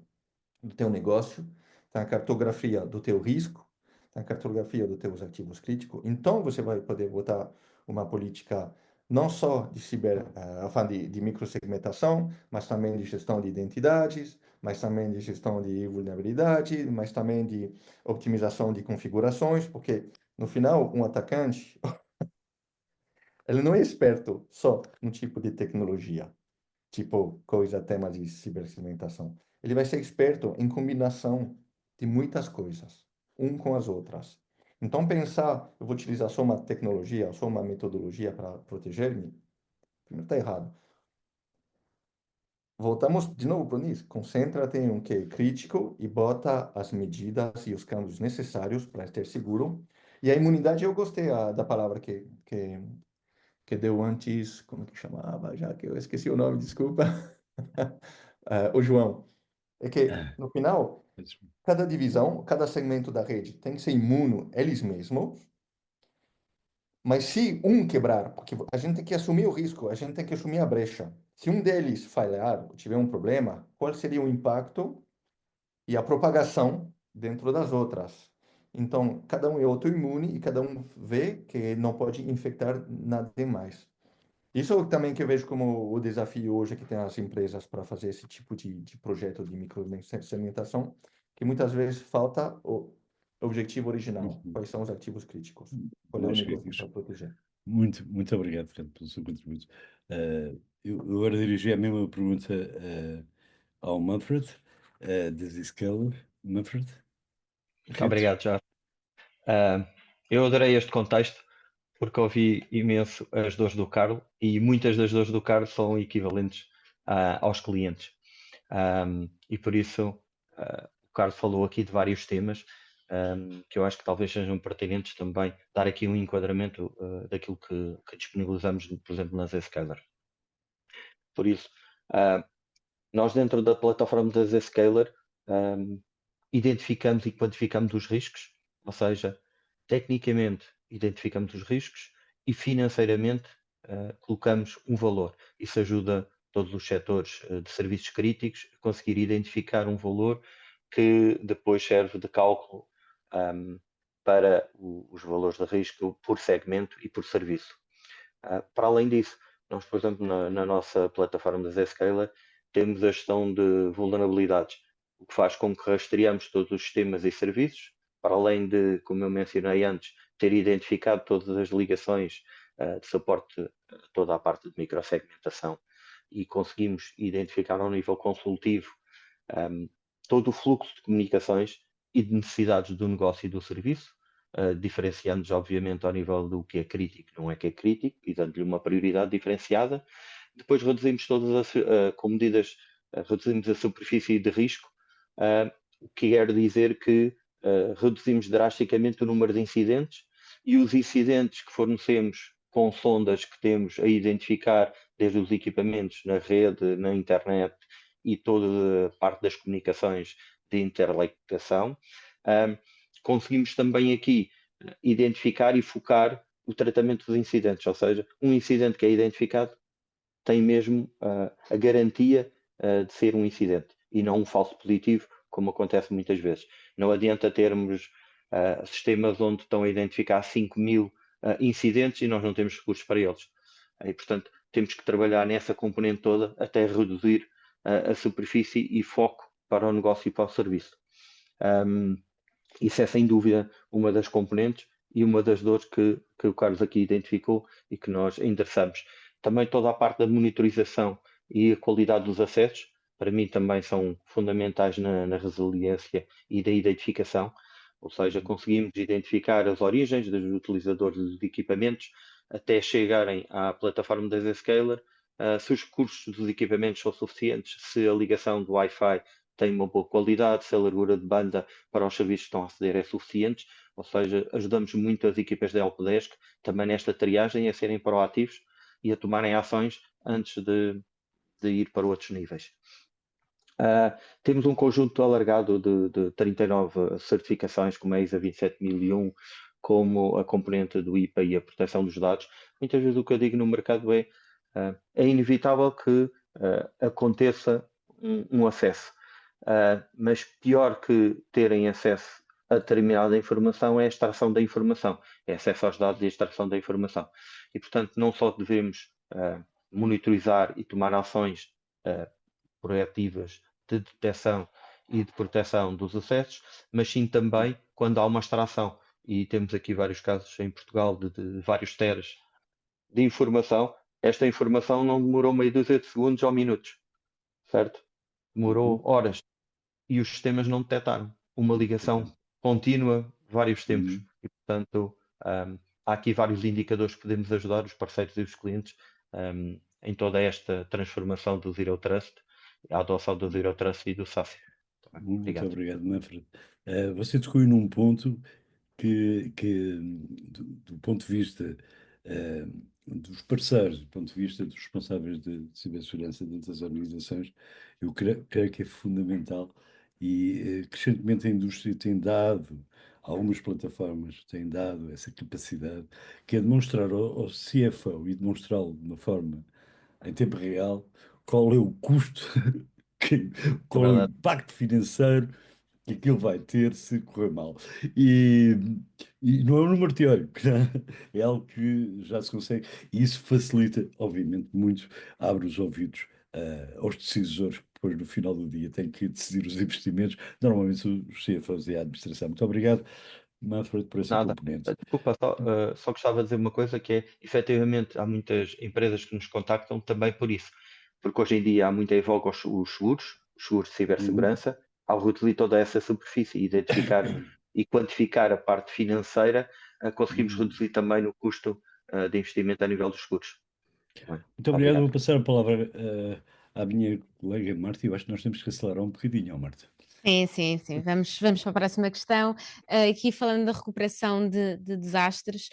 do teu negócio, tem a cartografia do teu risco, tem a cartografia dos teus ativos críticos, então você vai poder botar uma política não só de microsegmentação, mas também de gestão de identidades, mas também de gestão de vulnerabilidade, mas também de optimização de configurações, porque no final um atacante ele não é esperto só no tipo de tecnologia, tipo coisa, tema de cibersegmentação. Ele vai ser experto em combinação de muitas coisas, um com as outras. Então, pensar, eu vou utilizar só uma tecnologia, só uma metodologia para proteger-me, primeiro está errado. voltamos de novo para isso. Concentra-te em um que é crítico e bota as medidas e os câmbios necessários para ter seguro. E a imunidade, eu gostei da palavra que deu antes, como que chamava? Já que eu esqueci o nome, desculpa. O João. É que, Ah, no final, cada divisão, cada segmento da rede tem que ser imune eles mesmos, mas se um quebrar, porque a gente tem que assumir o risco, a gente tem que assumir a brecha. Se um deles falhar, ou tiver um problema, qual seria o impacto e a propagação dentro das outras? Então, cada um é autoimune e cada um vê que não pode infectar nada demais. Isso também que eu vejo como o desafio hoje que tem as empresas para fazer esse tipo de projeto de microsegmentação, que muias vezes falta o objetivo original. Quais são os ativos críticos? Qual é o mais negócio críticos. para proteger? Muito obrigado, Fernando, pelo seu contributo. Eu agora dirigi a mesma pergunta ao Manfred, da Zscaler. Manfred? Muito obrigado, Jorge. Eu adorei este contexto porque ouvi imenso as dores do Carlos e muitas das dores do Carlos são equivalentes aos clientes. E por isso o Carlos falou aqui de vários temas que eu acho que talvez sejam pertinentes também dar aqui um enquadramento daquilo que disponibilizamos, por exemplo, na Zscaler. Por isso, nós dentro da plataforma da Zscaler identificamos e quantificamos os riscos, ou seja, tecnicamente identificamos os riscos e financeiramente colocamos um valor. Isso ajuda todos os setores de serviços críticos a conseguir identificar um valor que depois serve de cálculo para os valores de risco por segmento e por serviço. Para além disso, nós, por exemplo, na nossa plataforma da Zscaler, temos a gestão de vulnerabilidades, o que faz com que rastreamos todos os sistemas e serviços, para além de, como eu mencionei antes, ter identificado todas as ligações de suporte a toda a parte de microsegmentação e conseguimos identificar ao nível consultivo todo o fluxo de comunicações e de necessidades do negócio e do serviço, diferenciando-nos, obviamente, ao nível do que é crítico, não é que é crítico, e dando-lhe uma prioridade diferenciada. Depois reduzimos todas com medidas, reduzimos a superfície de risco, o que quer dizer que reduzimos drasticamente o número de incidentes e os incidentes que fornecemos com sondas que temos a identificar desde os equipamentos na rede, na internet e toda a parte das comunicações de interligação. Conseguimos também aqui identificar e focar o tratamento dos incidentes, ou seja, um incidente que é identificado tem mesmo a garantia de ser um incidente e não um falso positivo, como acontece muitas vezes. Não adianta termos sistemas onde estão a identificar 5.000 incidentes e nós não temos recursos para eles. E, portanto, temos que trabalhar nessa componente toda até reduzir a superfície e foco para o negócio e para o serviço. Isso é sem dúvida uma das componentes e uma das dores que o Carlos aqui identificou e que nós endereçamos. Também toda a parte da monitorização e a qualidade dos acessos, para mim também são fundamentais na resiliência e da identificação, ou seja, conseguimos identificar as origens dos utilizadores dos equipamentos até chegarem à plataforma da Zscaler, se os recursos dos equipamentos são suficientes, se a ligação do Wi-Fi tem uma boa qualidade, se a largura de banda para os serviços que estão a aceder é suficiente, ou seja, ajudamos muito as equipas da Helpdesk também nesta triagem a serem proativos e a tomarem ações antes de ir para outros níveis. Temos um conjunto alargado de 39 certificações, como a ISA 27001, como a componente do IPA e a proteção dos dados. Muitas vezes o que eu digo no mercado é inevitável que aconteça um acesso. Mas pior que terem acesso a determinada informação é a extração da informação, é acesso aos dados e a extração da informação. E, portanto, não só devemos monitorizar e tomar ações proativas de detecção e de proteção dos acessos, mas sim também quando há uma extração. E temos aqui vários casos em Portugal de vários teras de informação. Esta informação não demorou meia dúzia de segundos ou minutos, certo? Demorou horas e os sistemas não detectaram uma ligação contínua, vários tempos. E, portanto, há aqui vários indicadores que podemos ajudar os parceiros e os clientes em toda esta transformação do Zero Trust a adoção do Zero Trust e do SASE. Muito Obrigado. obrigado, Manfred. Você tocou num ponto que do ponto de vista dos parceiros, do ponto de vista dos responsáveis de cibersegurança dentro das organizações, eu creio que é fundamental e crescentemente a indústria tem dado, algumas plataformas têm dado essa capacidade, que é demonstrar ao CFO e demonstrá-lo de uma forma em tempo real qual é o custo, qual é o verdade. impacto financeiro que aquilo vai ter se correr mal. E, e não é um número teórico, né? É algo que já se consegue, e isso facilita, obviamente, muito, abre os ouvidos aos decisores que depois, no final do dia, têm que decidir os investimentos, normalmente os CFOs e a administração. Muito obrigado, Manfred, por essa Nada. componente. Desculpa, só gostava de dizer uma coisa que é, efetivamente, há muitas empresas que nos contactam também por isso, porque hoje em dia há muita em voga os seguros de cibersegurança, ao reduzir toda essa superfície, identificar e quantificar a parte financeira, conseguimos reduzir também o custo de investimento a nível dos seguros. Muito obrigado. Vou passar a palavra à minha colega Marta, e eu acho que nós temos que acelerar um bocadinho, ó, Marta. Sim. Vamos para a próxima questão. Aqui falando da recuperação de desastres,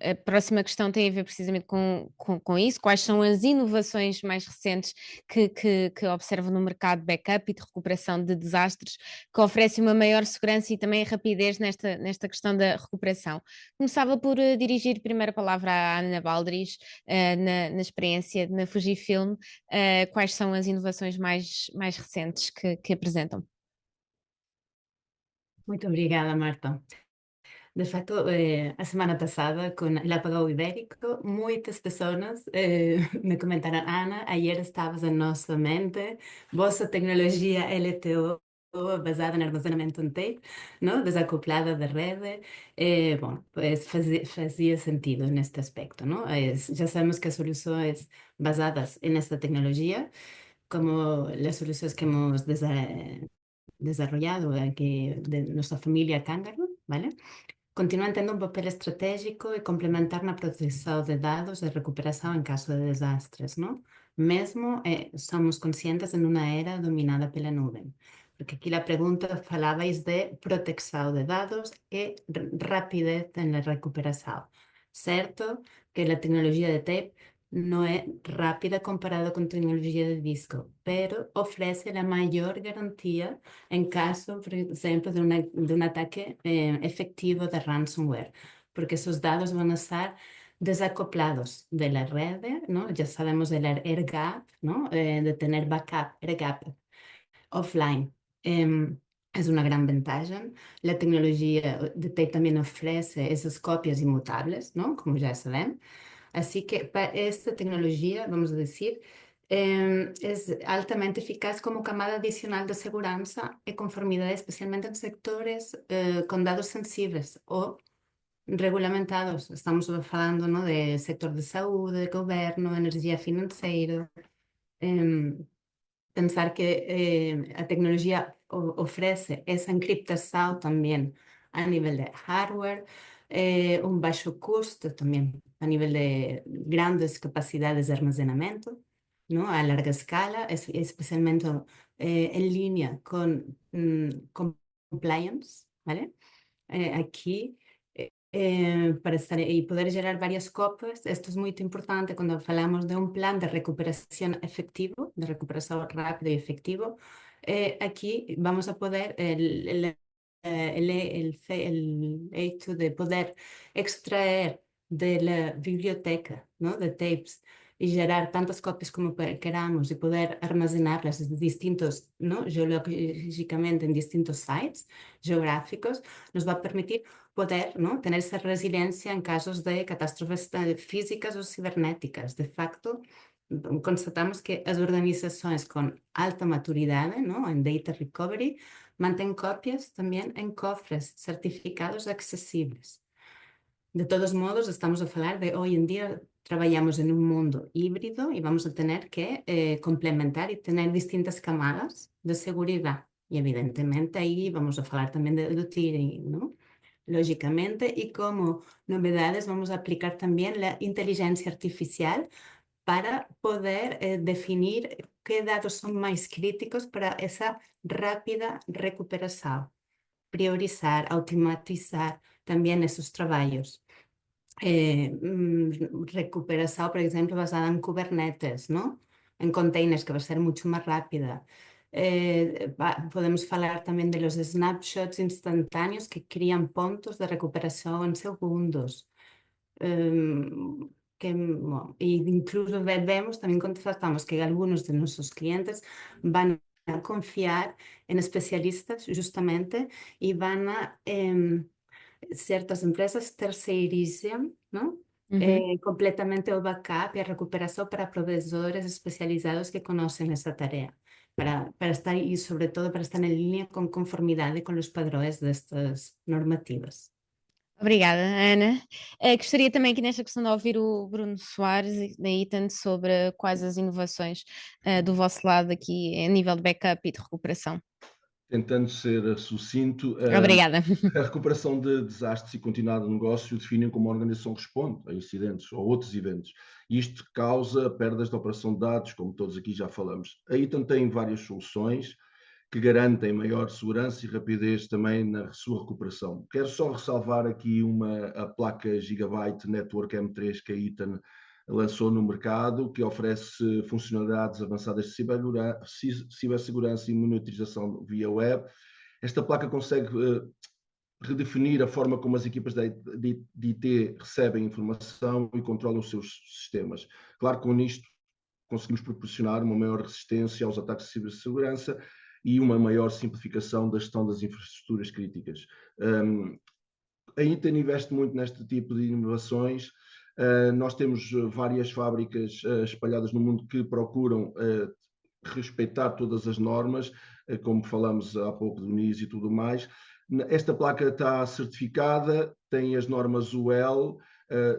a próxima questão tem a ver precisamente com isso. Quais são as inovações mais recentes que observa no mercado de backup e de recuperação de desastres, que oferecem uma maior segurança e também rapidez nesta questão da recuperação? Começava por dirigir primeiro a palavra à Ana Baldris, na experiência na Fujifilm. Quais são as inovações mais recentes que apresentam? Muito obrigada, Marta. De facto, a semana pasada, con el apagão ibérico, muitas pessoas me comentaram: Ana, ayer estavas em nossa mente, vossa tecnologia LTO basada em armazenamento em tape, não? Desacoplada da rede. Bom, pues fazia sentido neste aspecto, não? Já sabemos que as soluções basadas nesta tecnologia, como as soluções que hemos desarrollado aquí de nuestra familia Kangaroo, ¿vale? Continúan tendo un papel estratégico e complementar na processo de dados de recuperação em caso de desastres, não? Mesmo somos conscientes em uma era dominada pela nuvem. Porque aqui a pergunta falabais de proteção de dados e rapidez na recuperação. Certo que a tecnologia de tape não é rápida comparada com tecnologia de disco, pero ofrece a maior garantia em caso, por exemplo, de um ataque efectivo de ransomware, porque esos dados vão estar desacoplados de la red, ¿no? Ya sabemos del air gap, ¿no? De tener backup, air gap offline. Es una gran ventaja. La tecnologia de tape também oferece essas cópias imutáveis, ¿no? Como já sabemos. Así que para esta tecnologia, vamos dizer, é altamente eficaz como camada adicional de segurança e conformidade, especialmente em sectores com dados sensíveis ou regulamentados. Estamos falando, ¿no? De sector de saúde, governo, energia financeira. Pensar que a tecnologia oferece essa encriptação também a nível de hardware, um baixo custo também a nível de grandes capacidades de armazenamento, não? A larga escala, especialmente em linha com compliance, ¿vale? Aqui para estar y poder gerar varias copias. Esto es muy importante cuando hablamos de un plan de recuperación efectivo, de recuperación rápido y efectivo. Aquí vamos a poder el hecho de poder extraer de la biblioteca, ¿no? De tapes y gerar tantas copias como queramos y poder almacenarlas en distintos, ¿no? Geológicamente en distintos sites geográficos, nos va a permitir poder, ¿no? Tener esa resiliencia en casos de catástrofes físicas o cibernéticas. De facto, constatamos que as organizações com alta maturidade, ¿no? En data recovery, mantêm cópias também em cofres certificados acessíveis. De todos modos, estamos a falar de hoy en día trabajamos en un mundo híbrido y vamos a tener que complementar y tener distintas camadas de seguridad. Y evidentemente ahí vamos a hablar también de tiering, ¿no? Lógicamente, y como novedades vamos a aplicar también la inteligencia artificial para poder definir qué datos son más críticos para esa rápida recuperación, priorizar, automatizar también esos trabajos. Recuperación, por ejemplo, basada en Kubernetes, ¿no? En containers, que va a ser mucho más rápida. Podemos hablar también de los snapshots instantáneos que crean puntos de recuperación en segundos. Incluso vemos también constatamos que algunos de nuestros clientes van a confiar en especialistas justamente y van a ciertas empresas terceirizan, ¿no? Completamente el backup y la recuperación para proveedores especializados que conocen esa tarea, para estar y sobre todo para estar en línea con conformidad con los padrões destas normativas. Obrigada, Ana. Gostaria também aqui nesta questão de ouvir o Bruno Soares da Eaton sobre quais as inovações do vosso lado aqui a nível de backup e de recuperação. Tentando ser sucinto, Obrigada. a recuperação de desastres e continuidade do negócio definem como a organização responde a incidentes ou outros eventos. E isto causa perdas de operação de dados, como todos aqui já falamos. A Eaton tem várias soluções que garantem maior segurança e rapidez também na sua recuperação. Quero só ressalvar aqui a placa Gigabyte Network M3 que a Eaton lançou no mercado, que oferece funcionalidades avançadas de cibersegurança e monitorização via web. Esta placa consegue redefinir a forma como as equipas de IT recebem informação e controlam os seus sistemas. Claro que com isto conseguimos proporcionar uma maior resistência aos ataques de cibersegurança e uma maior simplificação da gestão das infraestruturas críticas. A Eaton investe muito neste tipo de inovações. Nós temos várias fábricas espalhadas no mundo que procuram respeitar todas as normas, como falamos há pouco do NIS e tudo mais. Esta placa está certificada, tem as normas UL,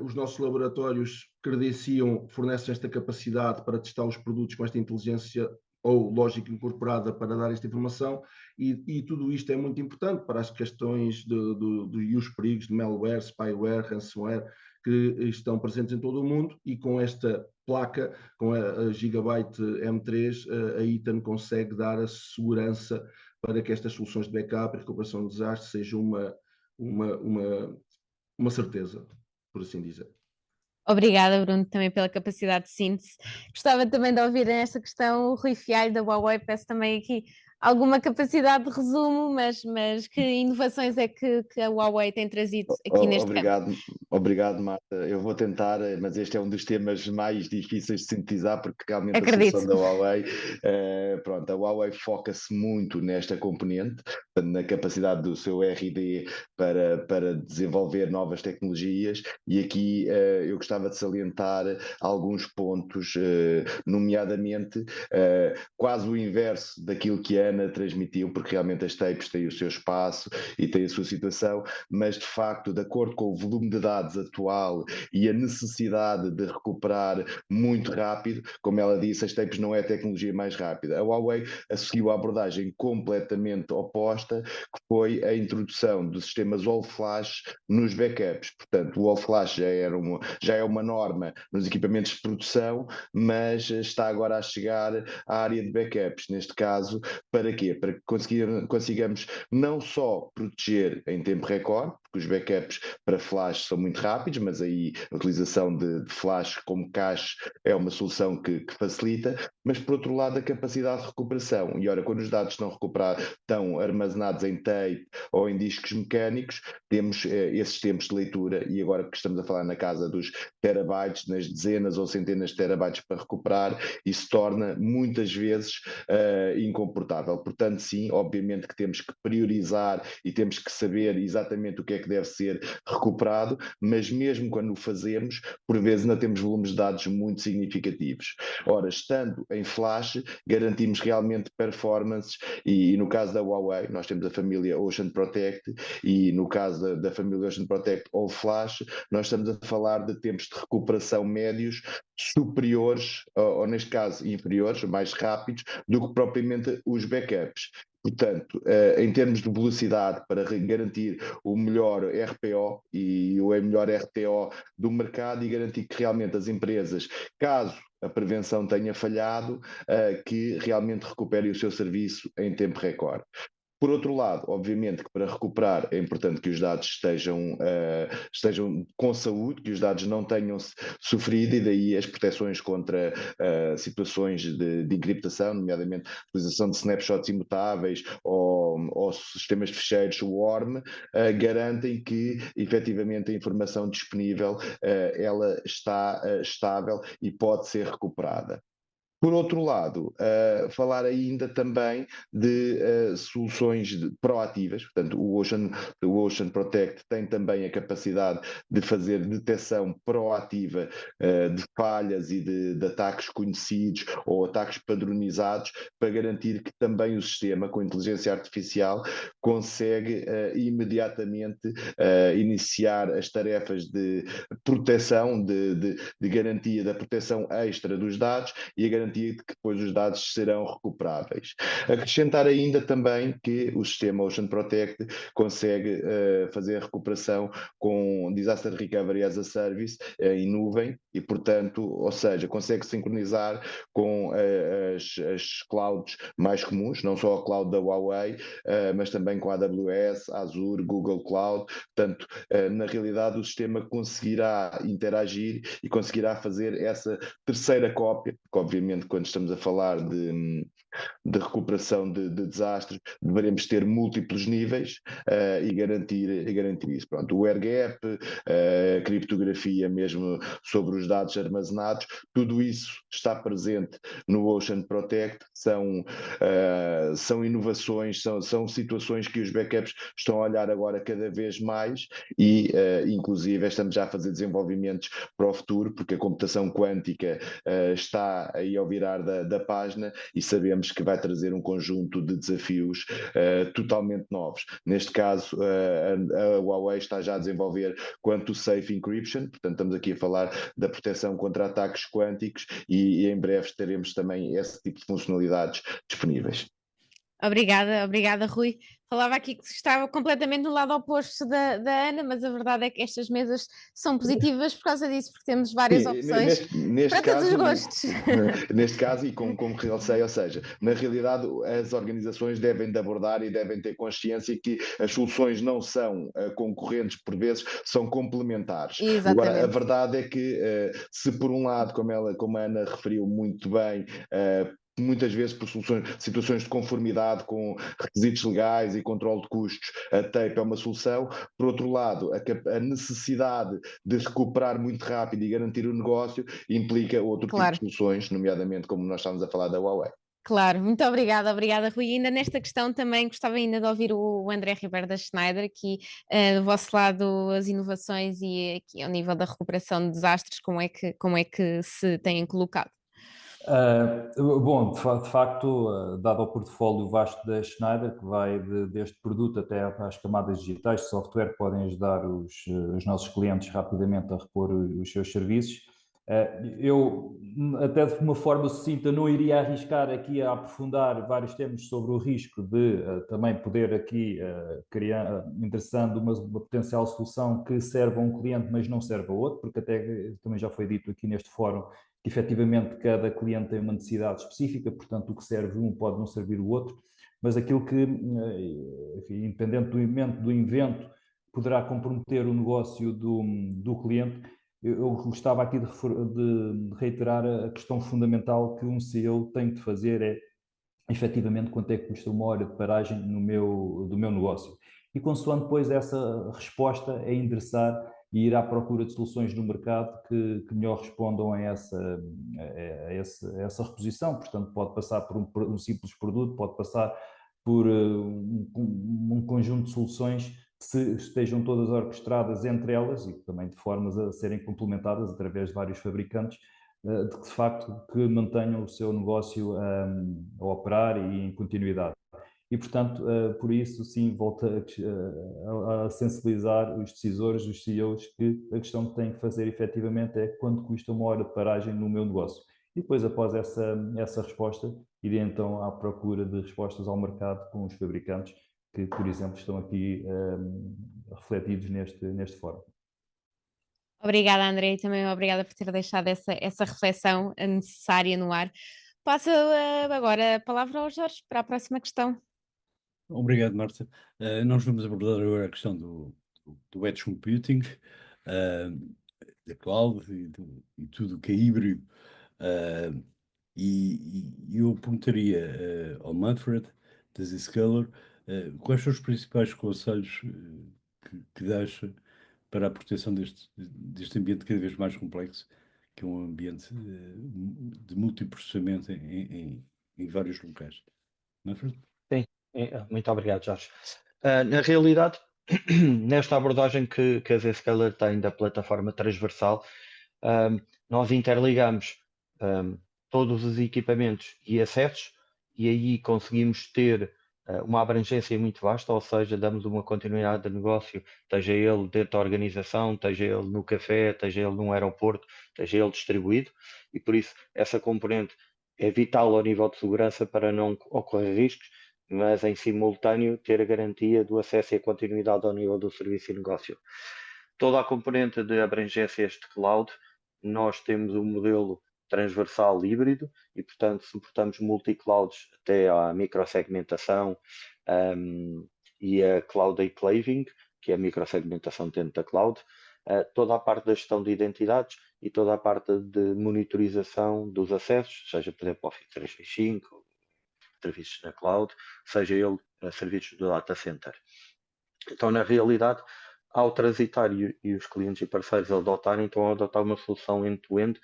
os nossos laboratórios credenciam, fornecem esta capacidade para testar os produtos com esta inteligência ou lógica incorporada para dar esta informação, e tudo isto é muito importante para as questões e os perigos de malware, spyware, ransomware, que estão presentes em todo o mundo, e com esta placa, com a Gigabyte M3, a Eaton consegue dar a segurança para que estas soluções de backup e recuperação de desastres sejam uma certeza, por assim dizer. Obrigada, Bruno, também pela capacidade de síntese. Gostava também de ouvir nesta questão o Rui Fialho da Huawei. Peço também aqui alguma capacidade de resumo, mas que inovações é que a Huawei tem trazido aqui neste campo? Obrigado, Marta. Eu vou tentar, mas este é um dos temas mais difíceis de sintetizar, porque realmente Acredito. a solução da Huawei, a Huawei foca-se muito nesta componente, na capacidade do seu R&D para desenvolver novas tecnologias, e aqui eu gostava de salientar alguns pontos, nomeadamente quase o inverso daquilo que a Ana transmitiu, porque realmente as tapes têm o seu espaço e têm a sua situação, mas de facto, de acordo com o volume de dados atual e a necessidade de recuperar muito rápido, como ela disse, as tapes não é a tecnologia mais rápida. A Huawei seguiu a abordagem completamente oposta, que foi a introdução dos sistemas all-flash nos backups. Portanto, o all-flash já é uma norma nos equipamentos de produção, mas está agora a chegar à área de backups. Neste caso, para quê? Para que consigamos não só proteger em tempo recorde, porque os backups para flash são muito rápidos, mas aí a utilização de flash como cache é uma solução que facilita, mas por outro lado a capacidade de recuperação. E ora, quando os dados estão armazenados em tape ou em discos mecânicos, temos esses tempos de leitura, e agora que estamos a falar na casa dos terabytes, nas dezenas ou centenas de terabytes para recuperar, isso torna muitas vezes incomportável. Portanto, sim, obviamente que temos que priorizar e temos que saber exatamente o que é que deve ser recuperado, mas mesmo quando o fazemos, por vezes ainda temos volumes de dados muito significativos. Ora, estando em flash, garantimos realmente performances, e no caso da Huawei, nós temos a família Ocean Protect, e no caso da família Ocean Protect All Flash, nós estamos a falar de tempos de recuperação médios superiores, ou neste caso inferiores, mais rápidos, do que propriamente os backups. Portanto, em termos de velocidade, para garantir o melhor RPO e o melhor RTO do mercado, e garantir que realmente as empresas, caso a prevenção tenha falhado, que realmente recupere o seu serviço em tempo recorde. Por outro lado, obviamente que para recuperar é importante que os dados estejam com saúde, que os dados não tenham sofrido, e daí as proteções contra situações de encriptação, nomeadamente a utilização de snapshots imutáveis ou sistemas de ficheiros WORM, garantem que efetivamente a informação disponível ela está estável e pode ser recuperada. Por outro lado, falar ainda também de soluções proativas, portanto o Ocean Protect tem também a capacidade de fazer detecção proativa de falhas e de ataques conhecidos ou ataques padronizados, para garantir que também o sistema, com inteligência artificial, consegue imediatamente iniciar as tarefas de proteção, de garantia da proteção extra dos dados e a garantia de que depois os dados serão recuperáveis. Acrescentar ainda também que o sistema Ocean Protect consegue fazer a recuperação com Disaster Recovery as a Service em nuvem e, portanto, ou seja, consegue sincronizar com as clouds mais comuns, não só a cloud da Huawei, mas também com a AWS, Azure, Google Cloud. Portanto, na realidade o sistema conseguirá interagir e conseguirá fazer essa terceira cópia, que obviamente quando estamos a falar de recuperação de desastres, deveremos ter múltiplos níveis e garantir isso. Pronto, o AirGap, a criptografia mesmo sobre os dados armazenados, tudo isso está presente no Ocean Protect, são inovações, são situações que os backups estão a olhar agora cada vez mais e, inclusive, estamos já a fazer desenvolvimentos para o futuro, porque a computação quântica está aí ao virar da página e sabemos que vai trazer um conjunto de desafios totalmente novos. Neste caso, a Huawei está já a desenvolver Quantum Safe Encryption, portanto estamos aqui a falar da proteção contra ataques quânticos e em breve teremos também esse tipo de funcionalidades disponíveis. Obrigada, Rui. Falava aqui que estava completamente no lado oposto da Ana, mas a verdade é que estas mesas são positivas por causa disso, porque temos várias opções neste para caso, todos os gostos. Neste caso, e como realcei, ou seja, na realidade as organizações devem de abordar e devem ter consciência que as soluções não são concorrentes, por vezes são complementares. Exatamente. Agora, a verdade é que se por um lado, como a Ana referiu muito bem, muitas vezes por situações de conformidade com requisitos legais e controle de custos, a tape é uma solução. Por outro lado, a necessidade de recuperar muito rápido e garantir o negócio implica outro tipo de soluções, nomeadamente como nós estamos a falar da Huawei. Claro, muito obrigada, Rui. E ainda nesta questão também gostava ainda de ouvir o André Ribeiro da Schneider, aqui do vosso lado as inovações e aqui ao nível da recuperação de desastres, como é que se têm colocado? Bom, de facto, dado ao portfólio vasto da Schneider, que vai deste produto até às camadas digitais de software, que podem ajudar os nossos clientes rapidamente a repor os seus serviços. Eu, até de uma forma sucinta, não iria arriscar aqui a aprofundar vários temas sobre o risco de também poder aqui criar, interessando uma potencial solução que serve a um cliente, mas não serve a outro, porque até também já foi dito aqui neste fórum que efetivamente cada cliente tem uma necessidade específica, portanto o que serve um pode não servir o outro, mas aquilo que, enfim, independentemente do evento, poderá comprometer o negócio do cliente. Eu gostava aqui de reiterar a questão fundamental que um CEO tem de fazer é, efetivamente, quanto é que custa uma hora de paragem do meu negócio. E consoante depois essa resposta é endereçar e ir à procura de soluções no mercado que melhor respondam a essa reposição. Portanto, pode passar por um simples produto, pode passar por um conjunto de soluções que estejam todas orquestradas entre elas e também de formas a serem complementadas através de vários fabricantes, de facto que mantenham o seu negócio a operar e em continuidade. E, portanto, por isso, sim, volto a sensibilizar os decisores, os CEOs, que a questão que têm que fazer efetivamente é quanto custa uma hora de paragem no meu negócio. E depois, após essa resposta, irei então à procura de respostas ao mercado com os fabricantes que, por exemplo, estão aqui refletidos neste fórum. Obrigada, André, e também obrigada por ter deixado essa reflexão necessária no ar. Passo agora a palavra ao Jorge para a próxima questão. Obrigado, Marta. Nós vamos abordar agora a questão do edge computing, da cloud e tudo o que é híbrido. E eu perguntaria ao Manfred, da Zscaler, quais são os principais conselhos que deixa para a proteção deste ambiente cada vez mais complexo, que é um ambiente de multiprocessamento em vários locais. Manfred? Sim, muito obrigado, Jorge. Na realidade, nesta abordagem que a Zscaler tem da plataforma transversal, nós interligamos todos os equipamentos e acessos e aí conseguimos ter uma abrangência muito vasta, ou seja, damos uma continuidade de negócio, esteja ele dentro da organização, esteja ele no café, esteja ele num aeroporto, esteja ele distribuído, e por isso essa componente é vital ao nível de segurança para não ocorrer riscos, mas em simultâneo ter a garantia do acesso e a continuidade ao nível do serviço e negócio. Toda a componente de abrangências de cloud, nós temos um modelo transversal híbrido e, portanto, suportamos multi-clouds até à microsegmentação e a cloud enclaving, que é a microsegmentação dentro da cloud, toda a parte da gestão de identidades e toda a parte de monitorização dos acessos, seja, por exemplo, Office 365, serviços na cloud, seja ele serviços do data center. Então, na realidade, ao transitar e os clientes e parceiros adotarem, então a adotar uma solução end-to-end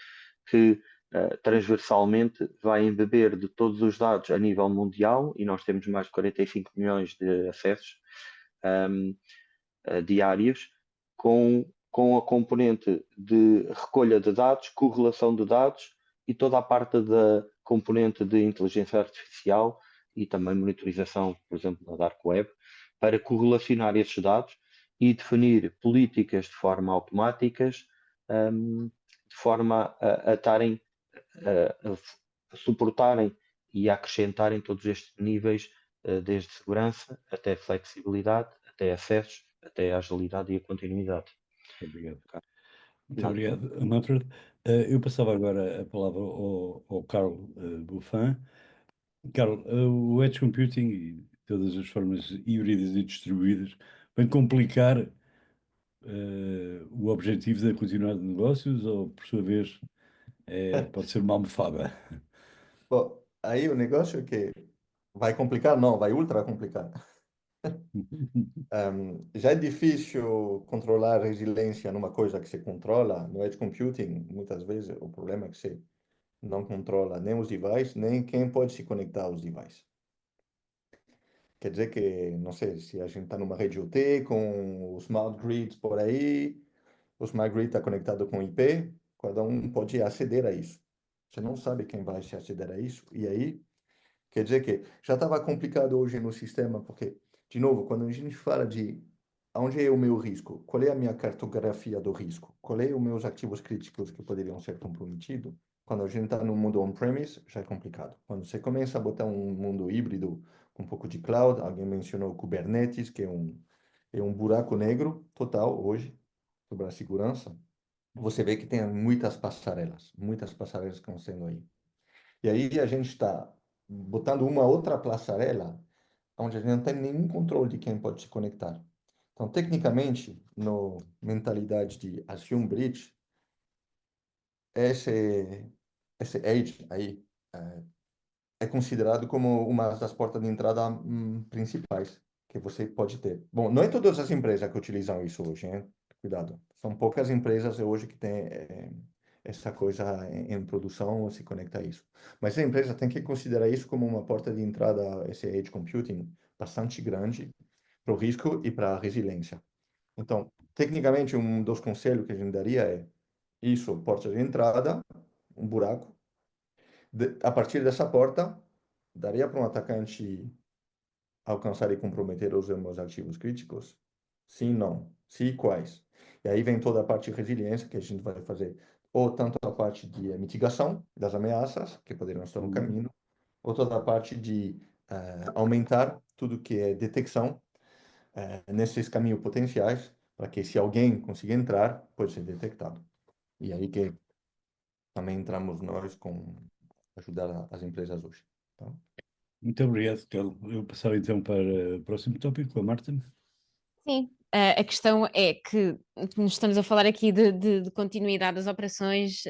que transversalmente vai embeber de todos os dados a nível mundial, e nós temos mais de 45 milhões de acessos diários, com a componente de recolha de dados, correlação de dados e toda a parte da componente de inteligência artificial e também monitorização, por exemplo, na Dark Web, para correlacionar esses dados e definir políticas de forma automáticas, de forma a estarem a suportarem e a acrescentarem todos estes níveis, desde segurança até flexibilidade, até acessos, até a agilidade e a continuidade. Obrigado. Muito obrigado, Manfred. Eu passava agora a palavra ao Carl Buffin. Carl, o edge computing e todas as formas híbridas e distribuídas vem complicar o objetivo da continuidade de negócios ou, por sua vez, pode ser uma almofada? Bom, aí o negócio é que vai complicar, não, vai ultra complicar. Já é difícil controlar a resiliência numa coisa que se controla. No edge computing, muitas vezes, o problema é que você não controla nem os devices, nem quem pode se conectar aos devices. Quer dizer que, não sei, se a gente está numa rede OT com os smart grids por aí, o smart grid está conectado com IP, cada um pode aceder a isso. Você não sabe quem vai se aceder a isso, e aí, quer dizer que já estava complicado hoje no sistema, porque, de novo, quando a gente fala de onde é o meu risco, qual é a minha cartografia do risco, qual é os meus ativos críticos que poderiam ser comprometidos, quando a gente está no mundo on-premise, já é complicado. Quando você começa a botar um mundo híbrido com um pouco de cloud, alguém mencionou Kubernetes, que é um buraco negro total hoje sobre a segurança, você vê que tem muitas passarelas que estão sendo aí. E aí a gente está botando uma outra passarela onde a gente não tem nenhum controle de quem pode se conectar. Então, tecnicamente, no mentalidade de assume bridge, esse edge aí é considerado como uma das portas de entrada principais que você pode ter. Bom, não é todas as empresas que utilizam isso hoje, hein? Cuidado. São poucas empresas hoje que têm essa coisa em produção se conecta a isso. Mas a empresa tem que considerar isso como uma porta de entrada, esse edge computing, bastante grande para o risco e para a resiliência. Então, tecnicamente, um dos conselhos que a gente daria é isso, porta de entrada, um buraco. A partir dessa porta, daria para um atacante alcançar e comprometer os meus ativos críticos? Sim, não. Se quais? E aí vem toda a parte de resiliência que a gente vai fazer, ou tanto a parte de mitigação das ameaças que poderiam estar no caminho, ou toda a parte de aumentar tudo que é detecção nesses caminhos potenciais para que se alguém conseguir entrar, pode ser detectado. E aí que também entramos nós com ajudar as empresas hoje. Tá? Muito obrigado, Carlos. Eu passava então para o próximo tópico, a Marta. Sim, a questão é que nos estamos a falar aqui de continuidade das operações,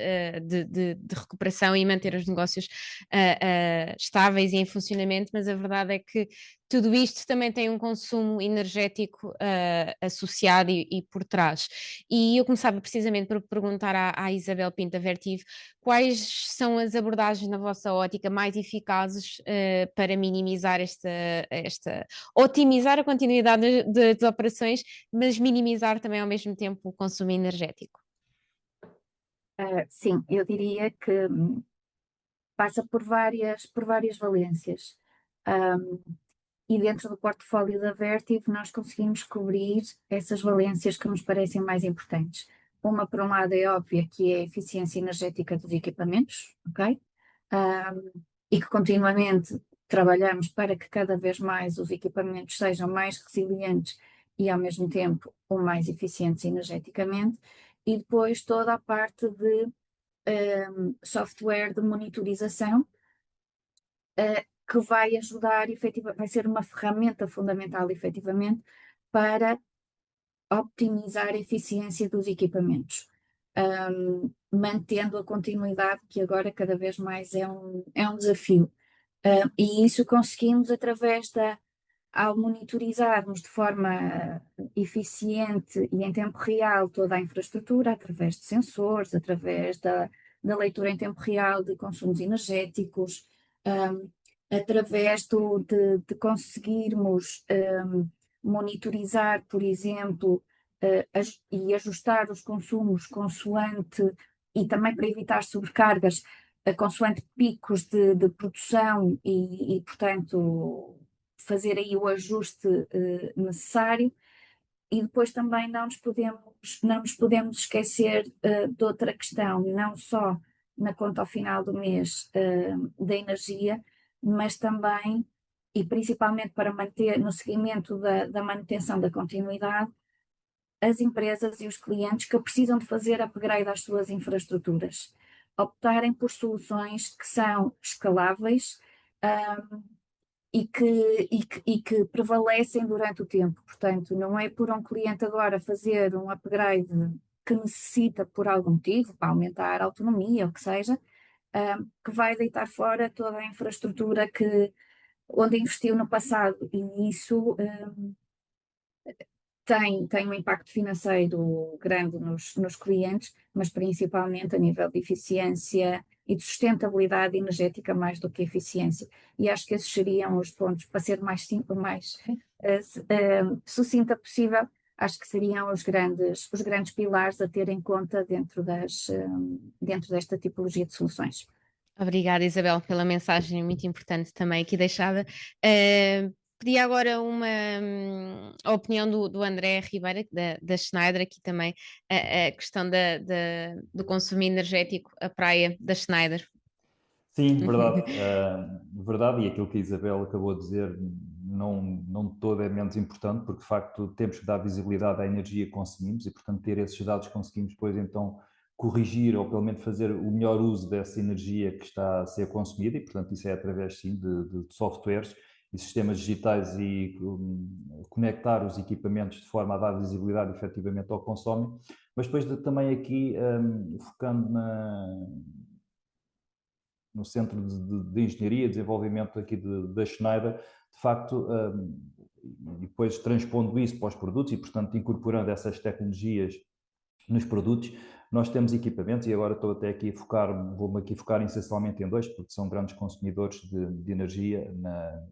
de recuperação e manter os negócios estáveis e em funcionamento, mas a verdade é que tudo isto também tem um consumo energético associado e por trás. E eu começava precisamente por perguntar à Isabel Pinto da Vertiv quais são as abordagens na vossa ótica mais eficazes para minimizar otimizar a continuidade das operações, mas minimizar também ao mesmo tempo o consumo energético. Sim, eu diria que passa por várias valências. E dentro do portfólio da Vertiv nós conseguimos cobrir essas valências que nos parecem mais importantes. Uma, por um lado, é óbvia, que é a eficiência energética dos equipamentos, ok? E que continuamente trabalhamos para que cada vez mais os equipamentos sejam mais resilientes e, ao mesmo tempo, o mais eficientes energeticamente. E depois toda a parte de software de monitorização, que vai ajudar, vai ser uma ferramenta fundamental, efetivamente, para optimizar a eficiência dos equipamentos, mantendo a continuidade, que agora cada vez mais é um desafio. E isso conseguimos ao monitorizarmos de forma eficiente e em tempo real toda a infraestrutura, através de sensores, através da leitura em tempo real de consumos energéticos, através de conseguirmos monitorizar, por exemplo, e ajustar os consumos consoante, e também para evitar sobrecargas, consoante picos de produção e, portanto, fazer aí o ajuste necessário. E depois também não nos podemos esquecer de outra questão, não só na conta ao final do mês da energia, mas também, e principalmente para manter no seguimento da manutenção da continuidade, as empresas e os clientes que precisam de fazer upgrade às suas infraestruturas, optarem por soluções que são escaláveis e que prevalecem durante o tempo. Portanto, não é por um cliente agora fazer um upgrade que necessita por algum motivo, para aumentar a autonomia, ou o que seja, que vai deitar fora toda a infraestrutura onde investiu no passado, e isso tem um impacto financeiro grande nos clientes, mas principalmente a nível de eficiência e de sustentabilidade energética mais do que eficiência. E acho que esses seriam os pontos, para ser mais sucinta possível, acho que seriam os grandes pilares a ter em conta dentro desta tipologia de soluções. Obrigada, Isabel, pela mensagem muito importante também aqui deixada. Pedi agora a opinião do André Ribeiro, da Schneider, aqui também, a questão do consumo energético, a praia da Schneider. Sim, verdade. Verdade, e aquilo que a Isabel acabou de dizer não todo é menos importante, porque de facto temos que dar visibilidade à energia que consumimos e, portanto, ter esses dados conseguimos depois então corrigir ou pelo menos fazer o melhor uso dessa energia que está a ser consumida e, portanto, isso é através, sim, de softwares e sistemas digitais e conectar os equipamentos de forma a dar visibilidade efetivamente ao consome, mas depois também aqui focando no Centro de Engenharia e Desenvolvimento aqui da Schneider, de facto, depois transpondo isso para os produtos e, portanto, incorporando essas tecnologias nos produtos, nós temos equipamentos, e agora estou até aqui a vou-me aqui focar essencialmente em dois, porque são grandes consumidores de energia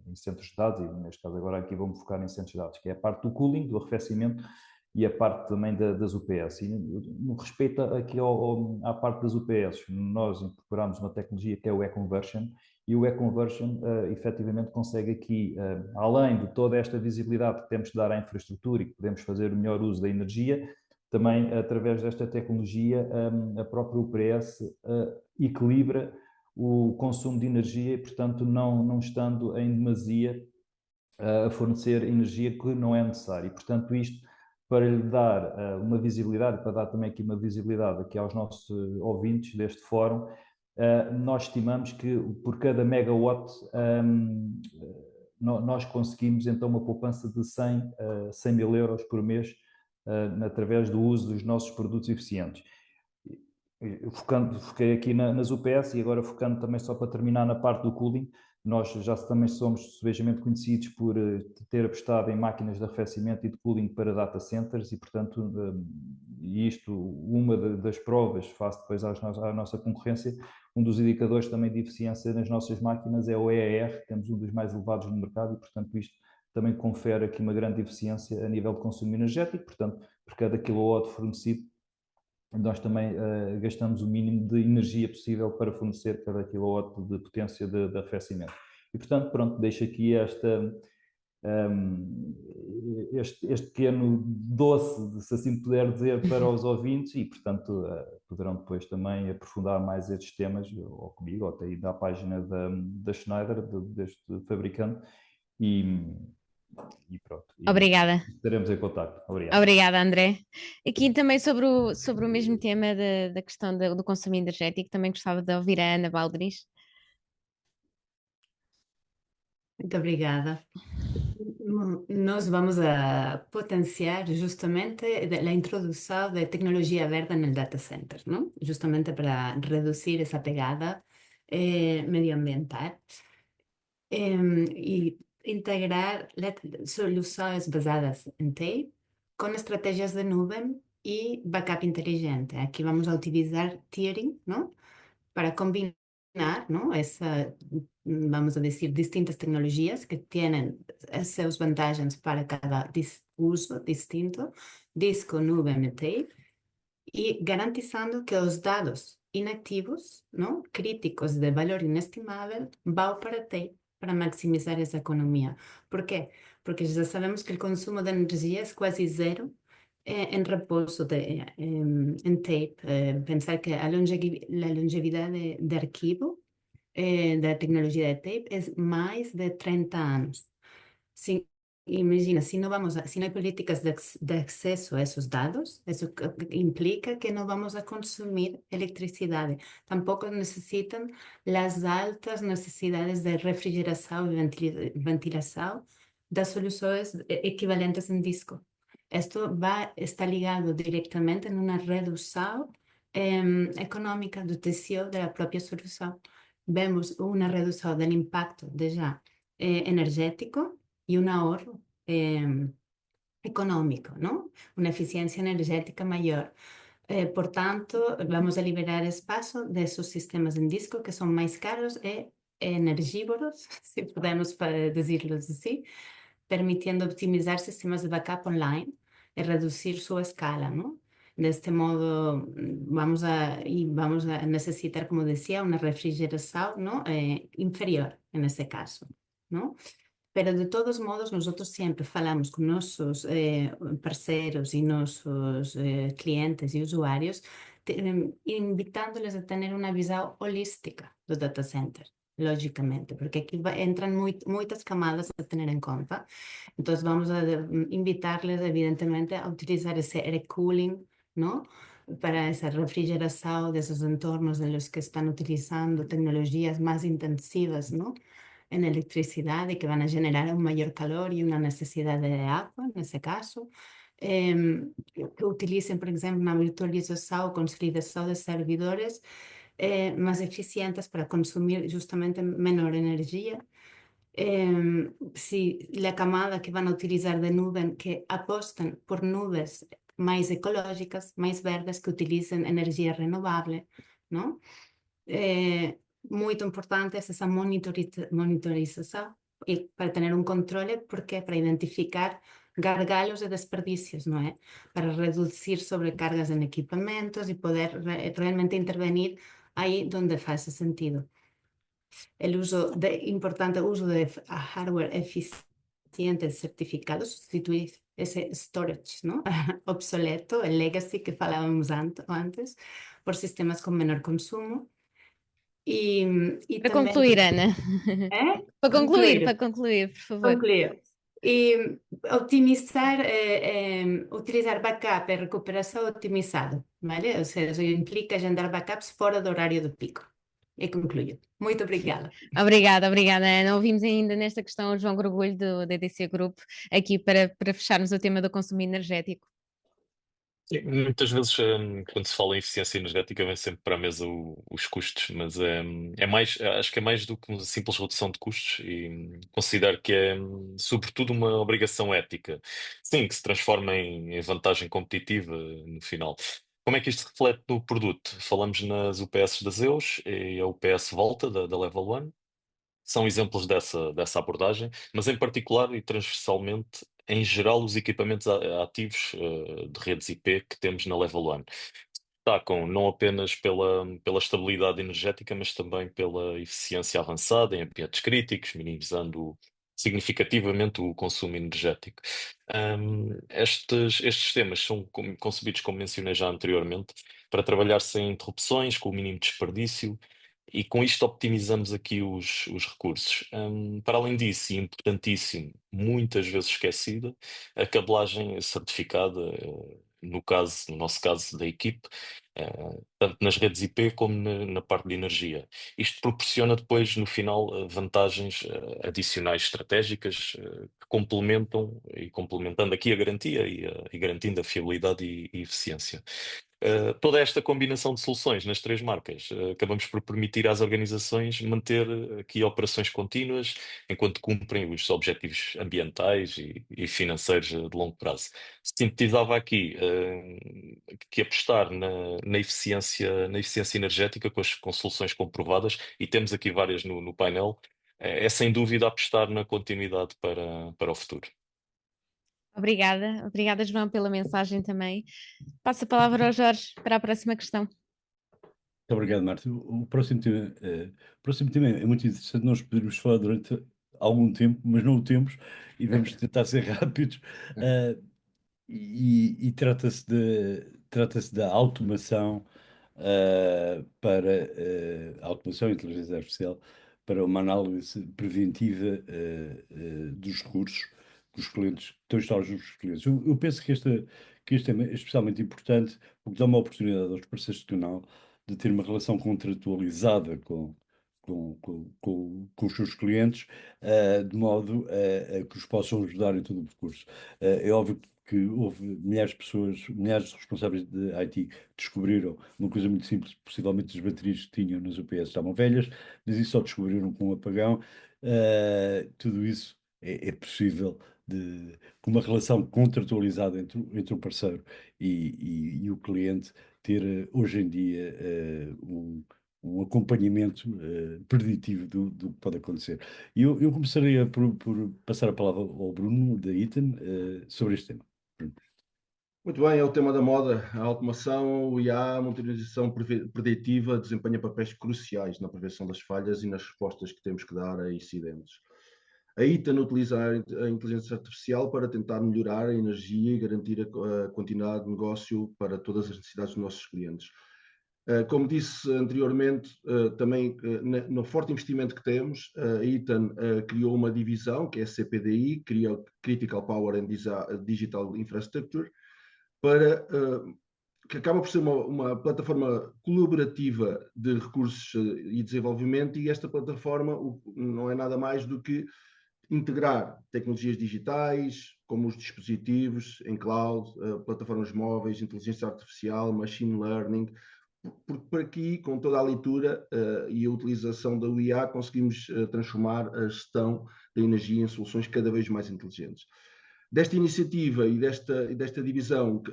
em centros de dados, e neste caso agora aqui vou-me focar em centros de dados, que é a parte do cooling, do arrefecimento, e a parte também das UPS. E no respeito aqui à parte das UPS, nós incorporamos uma tecnologia que é o e-conversion, e o e-conversion efetivamente consegue aqui, além de toda esta visibilidade que temos de dar à infraestrutura e que podemos fazer o melhor uso da energia, também através desta tecnologia a própria UPS equilibra o consumo de energia e, portanto, não estando em demasia a fornecer energia que não é necessária. E, portanto, isto para lhe dar uma visibilidade, para dar também aqui uma visibilidade aqui aos nossos ouvintes deste fórum, nós estimamos que por cada megawatt nós conseguimos então uma poupança de 100 mil euros por mês através do uso dos nossos produtos eficientes. Foquei aqui nas UPS e agora focando também só para terminar na parte do cooling, nós já também somos subejamente conhecidos por ter apostado em máquinas de arrefecimento e de cooling para data centers e, portanto, uma das provas, face depois à nossa concorrência, um dos indicadores também de eficiência nas nossas máquinas é o EER, temos um dos mais elevados no mercado e, portanto, isto também confere aqui uma grande eficiência a nível de consumo energético, portanto, por cada quilowatt fornecido, nós também gastamos o mínimo de energia possível para fornecer cada quilowatt de potência de arrefecimento. E, portanto, pronto, deixo aqui este pequeno doce, se assim puder dizer, para os ouvintes e, portanto, poderão depois também aprofundar mais estes temas, ou comigo, ou até aí da página da Schneider, deste fabricante, e pronto. Obrigada. Estaremos em contato. Obrigado. Obrigada, André. Aqui também sobre o mesmo tema da questão do consumo energético, também gostava de ouvir a Ana Baldris. Muito obrigada. Nós vamos a potenciar justamente a introdução de tecnologia verde no data center, ¿no? Justamente para reduzir essa pegada medioambiental e integrar soluções basadas em TAPE com estratégias de nuvem e backup inteligente. Aqui vamos a utilizar tiering, ¿no? Para combinar, ¿no? Vamos a decir, distintas tecnologias que tienen suas vantagens para cada uso distinto, disco, nuvem e tape, e garantizando que os dados inativos, ¿no? Críticos de valor inestimável, vão para tape para maximizar essa economia. ¿Por quê? Porque já sabemos que o consumo de energia é quase zero en repouso en tape. Pensar que la longevidad de arquivo de la tecnología de tape es más de 30 años. Imagina, si no hay políticas de acceso a esos datos, eso implica que no vamos a consumir electricidad. Tampoco necesitan las altas necesidades de refrigeración y ventilación de soluciones equivalentes en disco. Esto está ligado directamente en una reducción económica del precio de la propia solución. Vemos una reducción del impacto ya energético y un ahorro económico, ¿no? Una eficiencia energética mayor. Por tanto, vamos a liberar espacio de esos sistemas en disco que son más caros y energívoros, si podemos decirlo así, permitiendo optimizar sistemas de backup online y reducir su escala, ¿no? De este modo vamos a necesitar, como decía, una refrigeración, ¿no? Inferior en ese caso, ¿no? Pero de todos modos, nosotros siempre falamos con nuestros parceros y nuestros clientes y usuarios, invitándoles a tener una visión holística del data center. Lógicamente, porque aquí entran muchas camadas a tener en cuenta. Entonces vamos a invitarles evidentemente a utilizar ese air cooling, ¿no? Para esa refrigeración de esos entornos en los que están utilizando tecnologías más intensivas, ¿no? En electricidad y que van a generar un mayor calor y una necesidad de agua, en ese caso. Que utilicen, por ejemplo, una virtualización o consolidación de servidores más eficientes para consumir justamente menor energía. Si la camada que van a utilizar de nube, que apostan por nubes más ecológicas, más verdes, que utilicen energía renovable, ¿no? Muy importante es esa monitorización y para tener un control, porque para identificar gargalos de desperdicios, ¿no? Para reducir sobrecargas en equipamientos y poder realmente intervenir ahí donde hace sentido. El importante uso de hardware eficiente certificado, sustituir ese storage, ¿no? Obsoleto, el legacy que hablábamos antes, por sistemas con menor consumo. Para concluir, Ana. ¿Eh? Para concluir, por favor. Concluir. E optimizar, utilizar backup e recuperação otimizado, ¿vale? Ou seja, implica agendar backups fora do horário do pico. E concluo. Muito obrigada. Obrigada, Ana. Ouvimos ainda nesta questão o João Grogulho do DDC Group, aqui para fecharmos o tema do consumo energético. Sim, muitas vezes, quando se fala em eficiência energética, vem sempre para a mesa os custos, mas é mais, acho que é mais do que uma simples redução de custos e considero que é, sobretudo, uma obrigação ética. Sim, que se transforma em vantagem competitiva no final. Como é que isto se reflete no produto? Falamos nas UPS da Zeus e a UPS Volta da Level One. São exemplos dessa abordagem, mas em particular e transversalmente, em geral, os equipamentos ativos de redes IP que temos na Level One destacam não apenas pela estabilidade energética, mas também pela eficiência avançada em ambientes críticos, minimizando significativamente o consumo energético. Estes sistemas são concebidos, como mencionei já anteriormente, para trabalhar sem interrupções, com o mínimo desperdício, e com isto optimizamos aqui os recursos. Para além disso, e importantíssimo, muitas vezes esquecida, a cabelagem certificada, no nosso caso da equipe, tanto nas redes IP como na parte de energia. Isto proporciona depois, no final, vantagens adicionais estratégicas que complementam e complementando aqui a garantia e garantindo a fiabilidade e eficiência. Toda esta combinação de soluções nas três marcas, acabamos por permitir às organizações manter aqui operações contínuas enquanto cumprem os objetivos ambientais e financeiros de longo prazo. Sintetizava aqui que apostar na eficiência energética com soluções comprovadas, e temos aqui várias no painel, é sem dúvida apostar na continuidade para o futuro. Obrigada, João, pela mensagem também. Passo a palavra ao Jorge para a próxima questão. Muito obrigado, Marta. O próximo tema é muito interessante. Nós poderíamos falar durante algum tempo, mas não o temos, e vamos tentar ser rápidos. E trata-se da automação para a automação e inteligência artificial para uma análise preventiva dos recursos que os clientes estão instalados nos clientes. Eu penso que este tema é especialmente importante porque dá uma oportunidade aos parceiros de canal de ter uma relação contratualizada com os seus clientes, de modo a que os possam ajudar em todo o percurso. É óbvio que houve milhares de pessoas, milhares de responsáveis de IT que descobriram uma coisa muito simples, possivelmente as baterias que tinham nas UPS estavam velhas, mas isso só descobriram com um apagão. Tudo isso é possível com uma relação contratualizada entre o parceiro e o cliente ter hoje em dia um acompanhamento preditivo do que pode acontecer. E eu começaria por passar a palavra ao Bruno, da Eaton, sobre este tema. Muito bem, é o tema da moda. A automação, o IA, a monitorização preditiva desempenha papéis cruciais na prevenção das falhas e nas respostas que temos que dar a incidentes. A Eaton utiliza a inteligência artificial para tentar melhorar a energia e garantir a continuidade de negócio para todas as necessidades dos nossos clientes. Como disse anteriormente, também no forte investimento que temos, a Eaton criou uma divisão, que é a CPDI, Critical Power and Digital Infrastructure, que acaba por ser uma plataforma colaborativa de recursos e desenvolvimento, e esta plataforma não é nada mais do que integrar tecnologias digitais, como os dispositivos em cloud, plataformas móveis, inteligência artificial, machine learning, porque por aqui, com toda a leitura e a utilização da IA, conseguimos transformar a gestão da energia em soluções cada vez mais inteligentes. Desta iniciativa e desta divisão que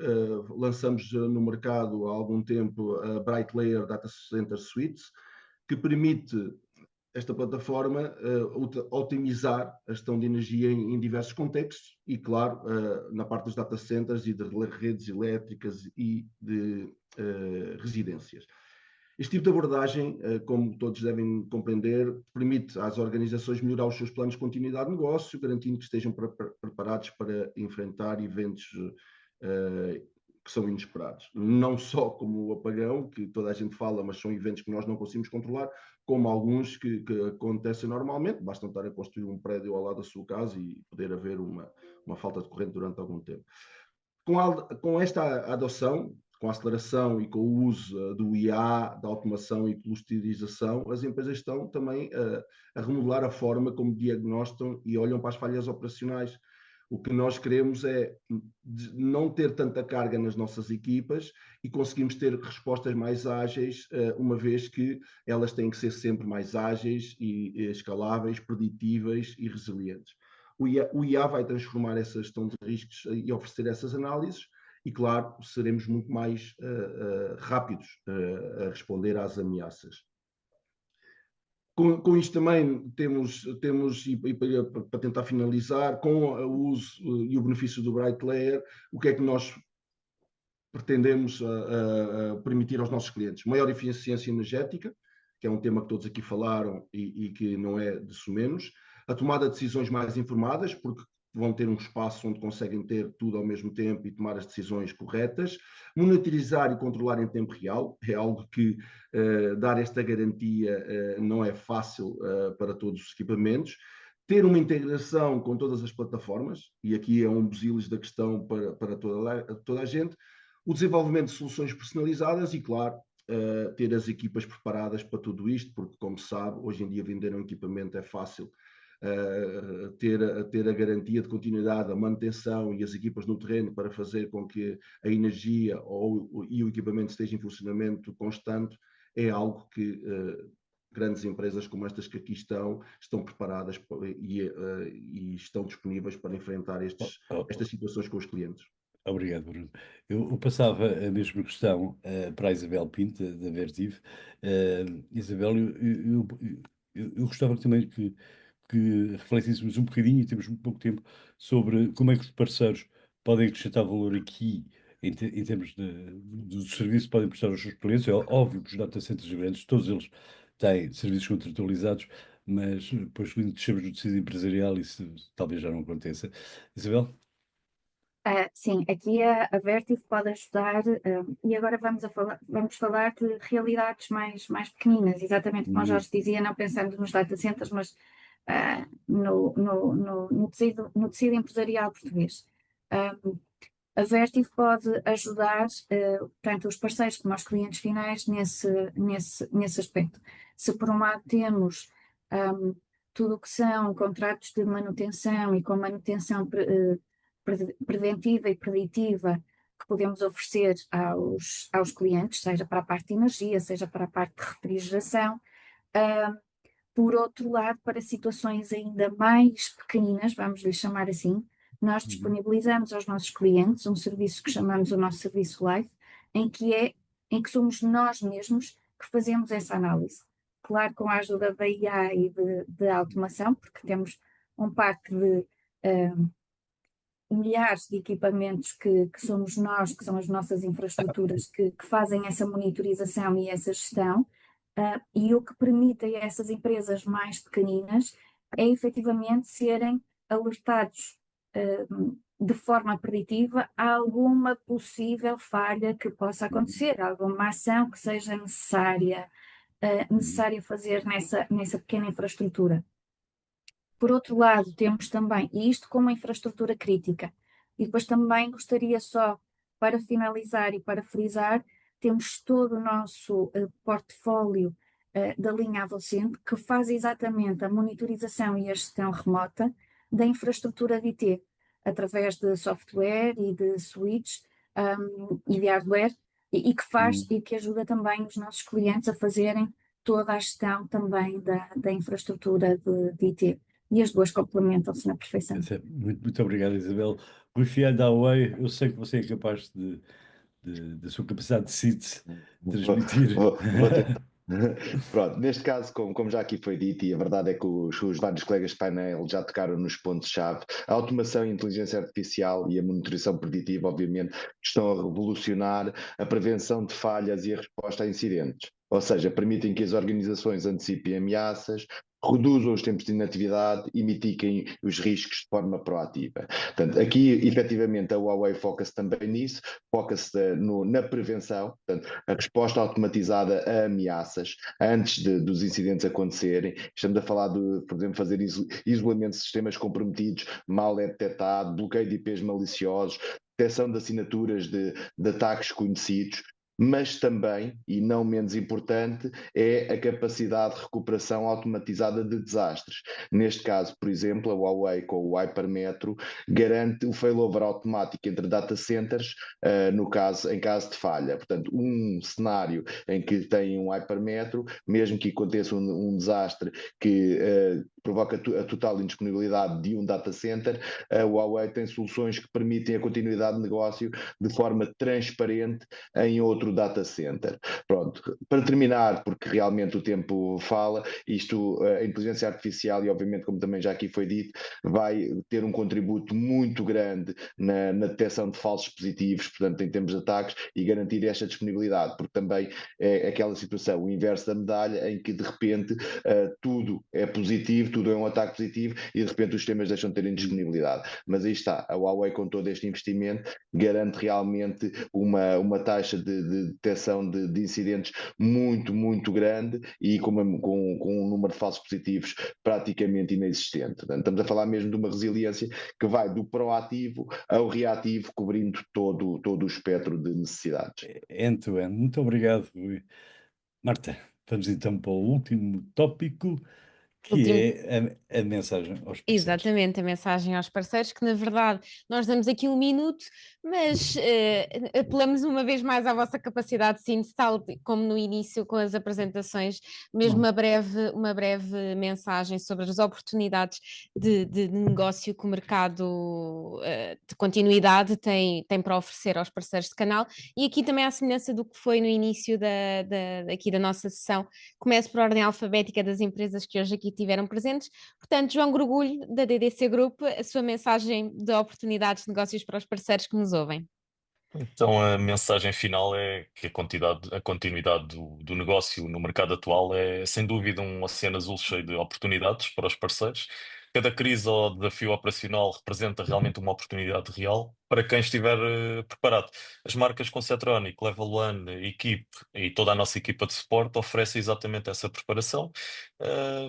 lançamos no mercado há algum tempo, a Brightlayer Data Center Suites, que permite esta plataforma otimizar a gestão de energia em diversos contextos e, claro, na parte dos data centers e de redes elétricas e de residências. Este tipo de abordagem, como todos devem compreender, permite às organizações melhorar os seus planos de continuidade de negócio, garantindo que estejam preparados para enfrentar eventos que são inesperados. Não só como o apagão, que toda a gente fala, mas são eventos que nós não conseguimos controlar, como alguns que acontecem normalmente, basta estar a construir um prédio ao lado da sua casa e poder haver uma falta de corrente durante algum tempo. Com esta adoção, com a aceleração e com o uso do IA, da automação e clusterização, as empresas estão também a remodelar a forma como diagnosticam e olham para as falhas operacionais. O que nós queremos é não ter tanta carga nas nossas equipas e conseguimos ter respostas mais ágeis, uma vez que elas têm que ser sempre mais ágeis e escaláveis, preditíveis e resilientes. O IA vai transformar essa gestão de riscos e oferecer essas análises e, claro, seremos muito mais rápidos a responder às ameaças. Com isto também temos e para tentar finalizar, com o uso e o benefício do Bright Layer, o que é que nós pretendemos permitir aos nossos clientes? Maior eficiência energética, que é um tema que todos aqui falaram e que não é de menos. A tomada de decisões mais informadas, porque vão ter um espaço onde conseguem ter tudo ao mesmo tempo e tomar as decisões corretas. Monitorizar e controlar em tempo real, é algo que dar esta garantia não é fácil para todos os equipamentos. Ter uma integração com todas as plataformas, e aqui é um busilis da questão para toda a gente. O desenvolvimento de soluções personalizadas e, claro, ter as equipas preparadas para tudo isto, porque, como se sabe, hoje em dia vender um equipamento é fácil. Ter a garantia de continuidade, a manutenção e as equipas no terreno para fazer com que a energia e o equipamento estejam em funcionamento constante é algo que grandes empresas como estas que aqui estão preparadas e estão disponíveis para enfrentar estas situações com os clientes. Obrigado, Bruno. Eu passava a mesma questão para a Isabel Pinto, da Vertiv. Isabel, eu gostava também que refletíssemos um bocadinho, e temos muito pouco tempo, sobre como é que os parceiros podem acrescentar valor aqui, em termos do serviço que podem prestar aos seus clientes. É óbvio que os data centers grandes, todos eles têm serviços contratualizados, mas depois, quando descemos no tecido empresarial, isso talvez já não aconteça. Isabel? Sim, aqui a Vertiv pode ajudar, e agora vamos falar de realidades mais pequeninas, exatamente como o Jorge dizia, não pensando nos data centers, mas no tecido empresarial português. A Vertiv pode ajudar, portanto, os parceiros como os clientes finais nesse aspecto. Se por um lado temos tudo o que são contratos de manutenção e com manutenção preventiva e preditiva que podemos oferecer aos clientes, seja para a parte de energia, seja para a parte de refrigeração. Por outro lado, para situações ainda mais pequeninas, vamos lhe chamar assim, nós disponibilizamos aos nossos clientes um serviço que chamamos o nosso serviço live, em que somos nós mesmos que fazemos essa análise. Claro, com a ajuda da IA e de automação, porque temos um parque de milhares de equipamentos que somos nós, que são as nossas infraestruturas, que fazem essa monitorização e essa gestão, e o que permite a essas empresas mais pequeninas é efetivamente serem alertados de forma preditiva a alguma possível falha que possa acontecer, alguma ação que seja necessária fazer nessa pequena infraestrutura. Por outro lado, temos também, e isto como infraestrutura crítica, e depois também gostaria só, para finalizar e para frisar, temos todo o nosso portfólio da linha Avocent, que faz exatamente a monitorização e a gestão remota da infraestrutura de IT, através de software e de switch e de hardware, e que faz e que ajuda também os nossos clientes a fazerem toda a gestão também da infraestrutura de IT. E as duas complementam-se na perfeição. Muito obrigado, Isabel. Rui Fialho da Huawei, eu sei que você é capaz da sua capacidade de síntese transmitir. Vou tentar. Pronto, neste caso, como já aqui foi dito, e a verdade é que os vários colegas de painel já tocaram nos pontos-chave, a automação e a inteligência artificial e a monitorização preditiva, obviamente, estão a revolucionar a prevenção de falhas e a resposta a incidentes. Ou seja, permitem que as organizações antecipem ameaças, reduzam os tempos de inatividade e mitiquem os riscos de forma proativa. Portanto, aqui, efetivamente, a Huawei foca-se também nisso, foca-se na prevenção, portanto, a resposta automatizada a ameaças antes dos incidentes acontecerem. Estamos a falar de, por exemplo, fazer isolamento de sistemas comprometidos, mal é detectado, bloqueio de IPs maliciosos, detecção de assinaturas de ataques conhecidos, mas também, e não menos importante, é a capacidade de recuperação automatizada de desastres. Neste caso, por exemplo, a Huawei com o Hypermetro garante o failover automático entre data centers, em caso de falha. Portanto, um cenário em que tem um Hypermetro, mesmo que aconteça um desastre que provoca a total indisponibilidade de um data center, a Huawei tem soluções que permitem a continuidade de negócio de forma transparente em outro data center. Pronto, para terminar, porque realmente o tempo fala, a inteligência artificial, e obviamente, como também já aqui foi dito, vai ter um contributo muito grande na detecção de falsos positivos, portanto, em termos de ataques, e garantir esta disponibilidade, porque também é aquela situação, o inverso da medalha, em que de repente tudo é positivo, tudo é um ataque positivo, e de repente os sistemas deixam de ter indisponibilidade. Mas aí está, a Huawei, com todo este investimento, garante realmente uma taxa de detecção de incidentes muito, muito grande e com um número de falsos positivos praticamente inexistente. Portanto, estamos a falar mesmo de uma resiliência que vai do proativo ao reativo, cobrindo todo o espectro de necessidades. End-to-end. Muito obrigado, Rui. Marta, vamos então para o último tópico, que é a mensagem aos parceiros. Exatamente, a mensagem aos parceiros, que na verdade nós damos aqui um minuto, mas apelamos uma vez mais à vossa capacidade de síntese, tal como no início com as apresentações, mesmo uma breve mensagem sobre as oportunidades de negócio que o mercado de continuidade tem para oferecer aos parceiros de canal, e aqui também à semelhança do que foi no início aqui da nossa sessão, começo por ordem alfabética das empresas que hoje aqui tiveram presentes. Portanto, João Grugulho, da DDC Group, a sua mensagem de oportunidades de negócios para os parceiros que nos ouvem. Então, a mensagem final é que a continuidade do negócio no mercado atual é, sem dúvida, um oceano azul cheio de oportunidades para os parceiros. Cada crise ou desafio operacional representa realmente uma oportunidade real para quem estiver preparado. As marcas com Setronic, Level One, Equipe e toda a nossa equipa de suporte oferecem exatamente essa preparação,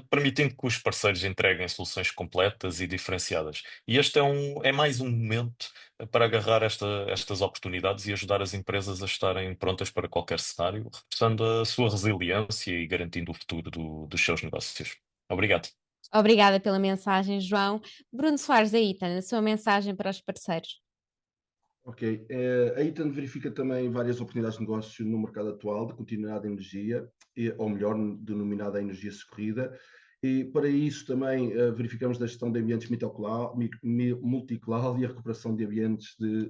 permitindo que os parceiros entreguem soluções completas e diferenciadas. E este é mais um momento para agarrar estas oportunidades e ajudar as empresas a estarem prontas para qualquer cenário, reforçando a sua resiliência e garantindo o futuro dos seus negócios. Obrigado. Obrigada pela mensagem, João. Bruno Soares, da Itan, a sua mensagem para os parceiros. Ok. A Itan verifica também várias oportunidades de negócio no mercado atual de continuidade de energia, ou melhor, denominada energia socorrida. E para isso também verificamos a gestão de ambientes multi-cloud e a recuperação de ambientes que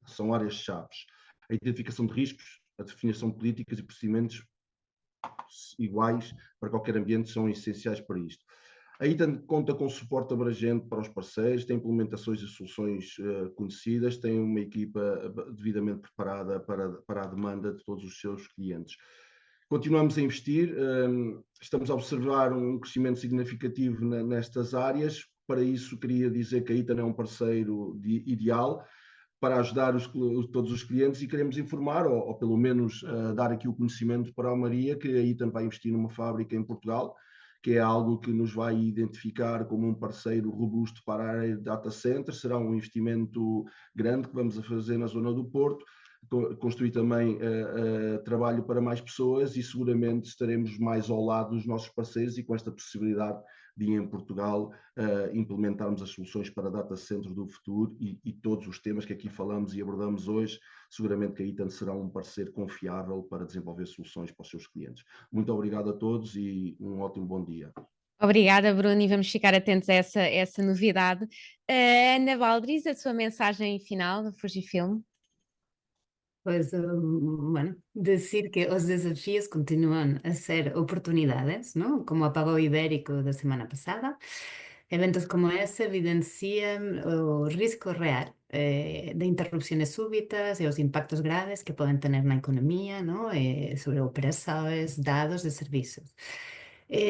são áreas-chave. A identificação de riscos, a definição de políticas e procedimentos iguais para qualquer ambiente são essenciais para isto. A Itan conta com suporte abrangente para os parceiros, tem implementações e soluções conhecidas, tem uma equipa devidamente preparada para a demanda de todos os seus clientes. Continuamos a investir, estamos a observar um crescimento significativo nestas áreas. Para isso, queria dizer que a Itan é um parceiro ideal para ajudar todos os clientes, e queremos informar, ou pelo menos dar aqui o conhecimento para a Maria, que a Itan vai investir numa fábrica em Portugal, que é algo que nos vai identificar como um parceiro robusto para a área de data center. Será um investimento grande que vamos a fazer na zona do Porto, construir também trabalho para mais pessoas, e seguramente estaremos mais ao lado dos nossos parceiros e com esta possibilidade de, em Portugal, implementarmos as soluções para data centers do futuro e todos os temas que aqui falamos e abordamos hoje. Seguramente que a Itan será um parceiro confiável para desenvolver soluções para os seus clientes. Muito obrigado a todos e um ótimo bom dia. Obrigada, Bruno, e vamos ficar atentos a essa novidade. Ana Baldris, a sua mensagem final do Fujifilm. Pues bueno, decir que los desafíos continúan a ser oportunidades, ¿no? Como apagón ibérico de semana pasada. Eventos como ese evidencian o risco real de interrupciones súbitas y los impactos graves que pueden tener na economía, ¿no? Sobre operaciones, dados de servicios.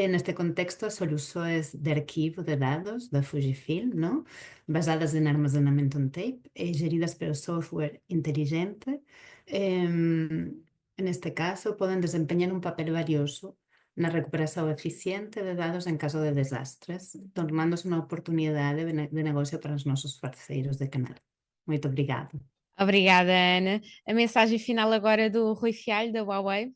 Neste contexto, as soluções de arquivo de dados da Fujifilm, não? Basadas em armazenamento on tape e geridas pelo software inteligente, neste caso, podem desempenhar um papel valioso na recuperação eficiente de dados em caso de desastres, tornando-se uma oportunidade de negócio para os nossos parceiros de canal. Muito obrigada. Obrigada, Ana. A mensagem final agora do Rui Fialho, da Huawei.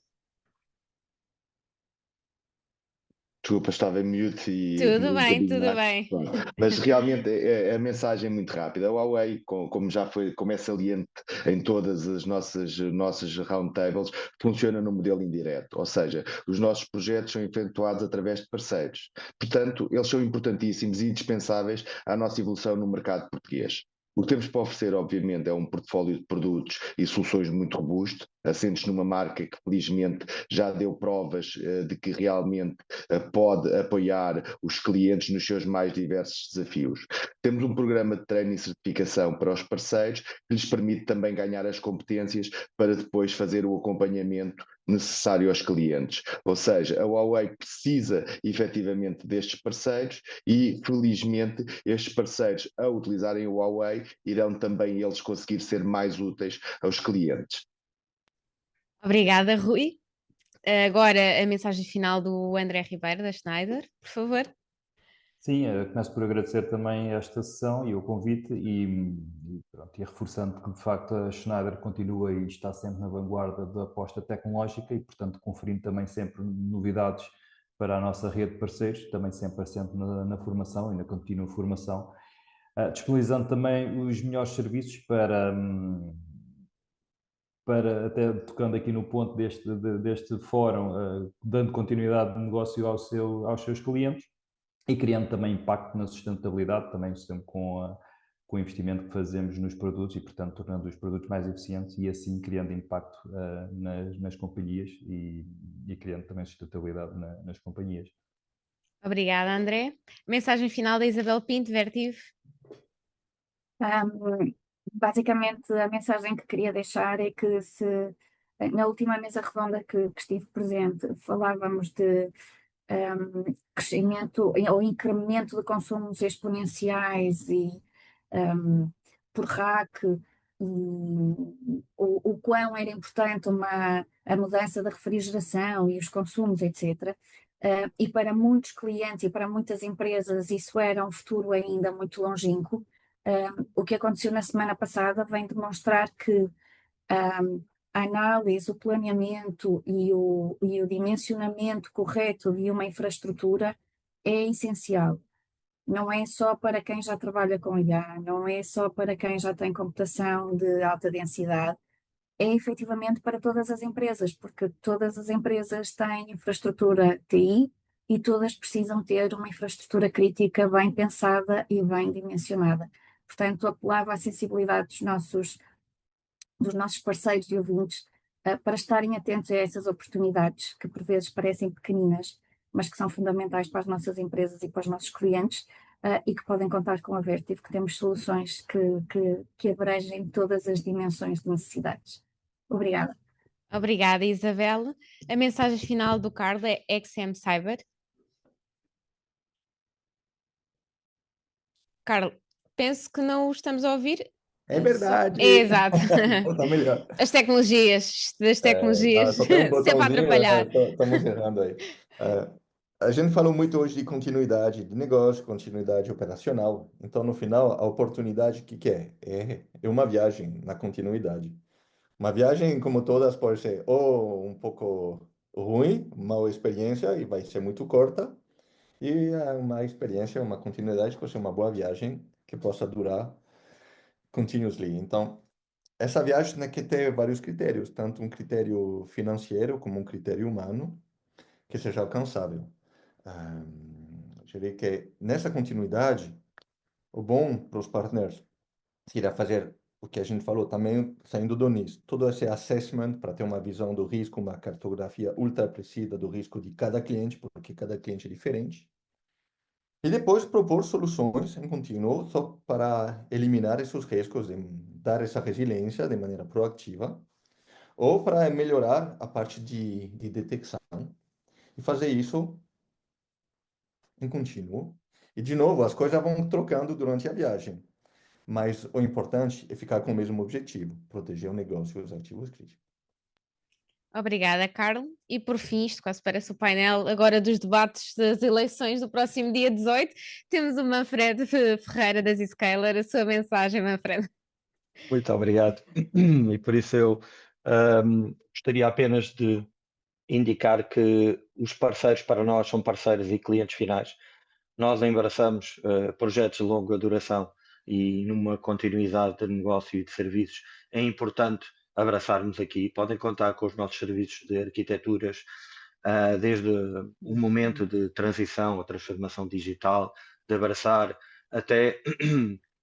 Desculpa, estava em mute e Tudo um bem, bocadinho tudo mais. bem. Mas realmente a mensagem é muito rápida. A Huawei, como é saliente em todas as nossas roundtables, funciona no modelo indireto, ou seja, os nossos projetos são efetuados através de parceiros. Portanto, eles são importantíssimos e indispensáveis à nossa evolução no mercado português. O que temos para oferecer, obviamente, é um portfólio de produtos e soluções muito robusto, assentes numa marca que felizmente já deu provas de que realmente pode apoiar os clientes nos seus mais diversos desafios. Temos um programa de treino e certificação para os parceiros que lhes permite também ganhar as competências para depois fazer o acompanhamento necessário aos clientes. Ou seja, a Huawei precisa efetivamente destes parceiros e, felizmente, estes parceiros, ao utilizarem o Huawei, irão também eles conseguir ser mais úteis aos clientes. Obrigada, Rui. Agora a mensagem final do André Ribeiro, da Schneider, por favor. Sim, começo por agradecer também esta sessão e o convite e reforçando que de facto a Schneider continua e está sempre na vanguarda da aposta tecnológica e portanto conferindo também sempre novidades para a nossa rede de parceiros, também sempre assente na formação e na contínua formação, disponibilizando também os melhores serviços para até tocando aqui no ponto deste fórum, dando continuidade de negócio aos seus clientes e criando também impacto na sustentabilidade, também sempre com o investimento que fazemos nos produtos e, portanto, tornando os produtos mais eficientes e assim criando impacto nas companhias e criando também sustentabilidade nas companhias. Obrigada, André. Mensagem final da Isabel Pinto, Vertiv. Basicamente, a mensagem que queria deixar é que na última mesa redonda que estive presente, falávamos de crescimento ou incremento de consumos exponenciais e por rack, o quão era importante a mudança da refrigeração e os consumos, etc. E para muitos clientes e para muitas empresas isso era um futuro ainda muito longínquo. O que aconteceu na semana passada vem demonstrar que a análise, o planeamento e o dimensionamento correto de uma infraestrutura é essencial. Não é só para quem já trabalha com IA, não é só para quem já tem computação de alta densidade, é efetivamente para todas as empresas, porque todas as empresas têm infraestrutura TI e todas precisam ter uma infraestrutura crítica bem pensada e bem dimensionada. Portanto, apelava à sensibilidade dos nossos parceiros e ouvintes para estarem atentos a essas oportunidades que por vezes parecem pequeninas, mas que são fundamentais para as nossas empresas e para os nossos clientes e que podem contar com a Vertiv, que temos soluções que abrangem todas as dimensões de necessidades. Obrigada. Obrigada, Isabel. A mensagem final do Carlos é XM Cyber. Carlos, penso que não o estamos a ouvir. É verdade. Exato. Tá melhor. As tecnologias, Só tem um sempre a botãozinho, atrapalhar. estamos errando aí. A gente falou muito hoje de continuidade de negócio, continuidade operacional. Então, no final, a oportunidade, o que é? É uma viagem na continuidade. Uma viagem, como todas, pode ser ou um pouco ruim, uma experiência, e vai ser muito curta, e uma experiência, uma continuidade, pode ser uma boa viagem que possa durar continuously. Então, essa viagem tem que ter vários critérios, tanto um critério financeiro como um critério humano, que seja alcançável. Eu diria que nessa continuidade, o bom para os partners seria fazer o que a gente falou também, saindo do NIS, todo esse assessment para ter uma visão do risco, uma cartografia ultra precisa do risco de cada cliente, porque cada cliente é diferente. E depois propor soluções em contínuo só para eliminar esses riscos, dar essa resiliência de maneira proativa, ou para melhorar a parte de detecção. E fazer isso em contínuo. E, de novo, as coisas vão trocando durante a viagem. Mas o importante é ficar com o mesmo objetivo, proteger o negócio e os ativos críticos. Obrigada, Carlos. E por fim, isto quase parece o painel agora dos debates das eleições do próximo dia 18, temos o Manfred Ferreira da Zscaler. A sua mensagem, Manfred. Muito obrigado. E por isso eu gostaria apenas de indicar que os parceiros para nós são parceiros e clientes finais. Nós embraçamos projetos de longa duração e numa continuidade de negócio e de serviços. É importante abraçarmos aqui. Podem contar com os nossos serviços de arquiteturas, desde o momento de transição, a transformação digital, de abraçar até,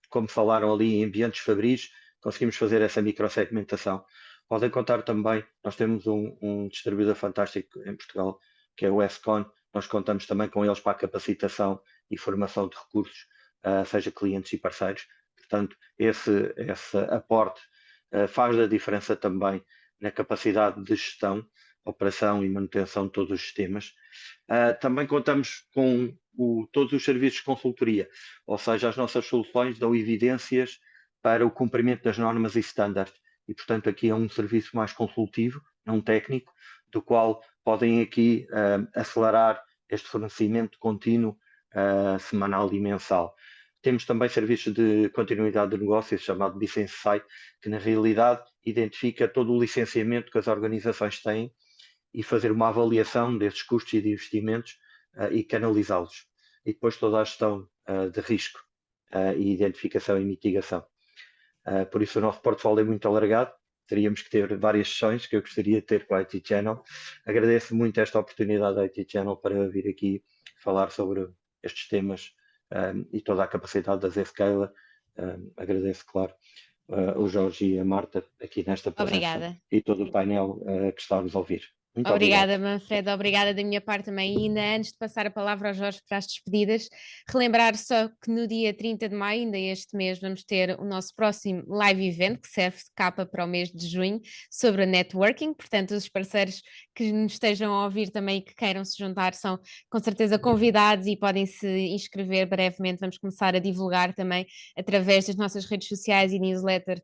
como falaram ali, em ambientes fabris, conseguimos fazer essa microsegmentação. Podem contar também, nós temos um distribuidor fantástico em Portugal, que é o Escon. Nós contamos também com eles para a capacitação e formação de recursos, seja clientes e parceiros. Portanto, esse aporte faz a diferença também na capacidade de gestão, operação e manutenção de todos os sistemas. Também contamos com todos os serviços de consultoria, ou seja, as nossas soluções dão evidências para o cumprimento das normas e standards. E, portanto, aqui é um serviço mais consultivo, não técnico, do qual podem aqui acelerar este fornecimento contínuo, semanal e mensal. Temos também serviços de continuidade de negócios, chamado License Site, que na realidade identifica todo o licenciamento que as organizações têm e fazer uma avaliação desses custos e de investimentos e canalizá-los. E depois toda a gestão de risco e identificação e mitigação. Por isso o nosso portfólio é muito alargado. Teríamos que ter várias sessões que eu gostaria de ter com a IT Channel. Agradeço muito esta oportunidade da IT Channel para vir aqui falar sobre estes temas e toda a capacidade da Zscaler. Agradeço, claro, o Jorge e a Marta aqui nesta presença. Obrigada. E todo o painel que está a nos ouvir. Muito Obrigada, obrigado. Manfred. Obrigada da minha parte também. E ainda antes de passar a palavra ao Jorge para as despedidas, relembrar só que no dia 30 de maio, ainda este mês, vamos ter o nosso próximo live event, que serve de capa para o mês de junho, sobre a networking. Portanto, os parceiros que nos estejam a ouvir também e que queiram se juntar são com certeza convidados e podem se inscrever brevemente. Vamos começar a divulgar também através das nossas redes sociais e newsletter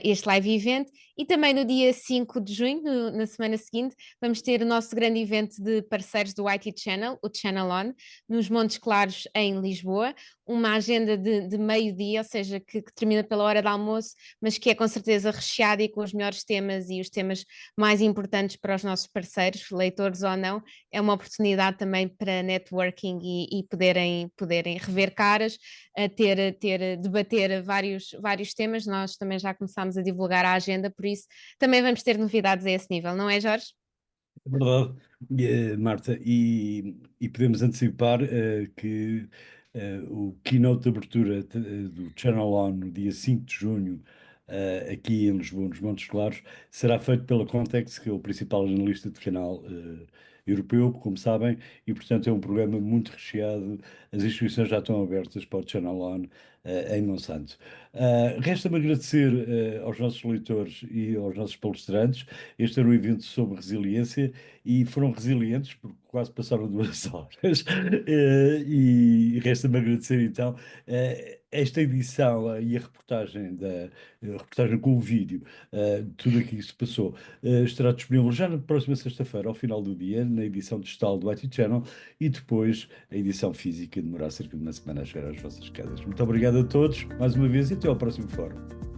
este live event. E também no dia 5 de junho, na semana seguinte, vamos ter o nosso grande evento de parceiros do IT Channel, o Channel On, nos Montes Claros, em Lisboa. Uma agenda de meio-dia, ou seja, que termina pela hora de almoço, mas que é com certeza recheada e com os melhores temas e os temas mais importantes para os nossos parceiros, leitores ou não. É uma oportunidade também para networking e poderem rever caras, debater vários temas. Nós também já começámos a divulgar a agenda, por isso também vamos ter novidades a esse nível, não é, Jorge? É verdade, Marta, e podemos antecipar que o keynote de abertura do Channel On no dia 5 de junho, aqui em Lisboa, nos Montes Claros, será feito pela Context, que é o principal jornalista de canal europeu, como sabem, e portanto é um programa muito recheado. As inscrições já estão abertas para o Channel On em Monsanto. Resta-me agradecer aos nossos leitores e aos nossos palestrantes. Este era um evento sobre resiliência e foram resilientes porque quase passaram 2 horas. E resta-me agradecer então esta edição e a reportagem com o vídeo de tudo aquilo que se passou estará disponível já na próxima sexta-feira, ao final do dia, na edição digital do IT Channel, e depois a edição física demorar cerca de uma semana a chegar às vossas casas. Muito obrigado a todos, mais uma vez, e até ao próximo fórum.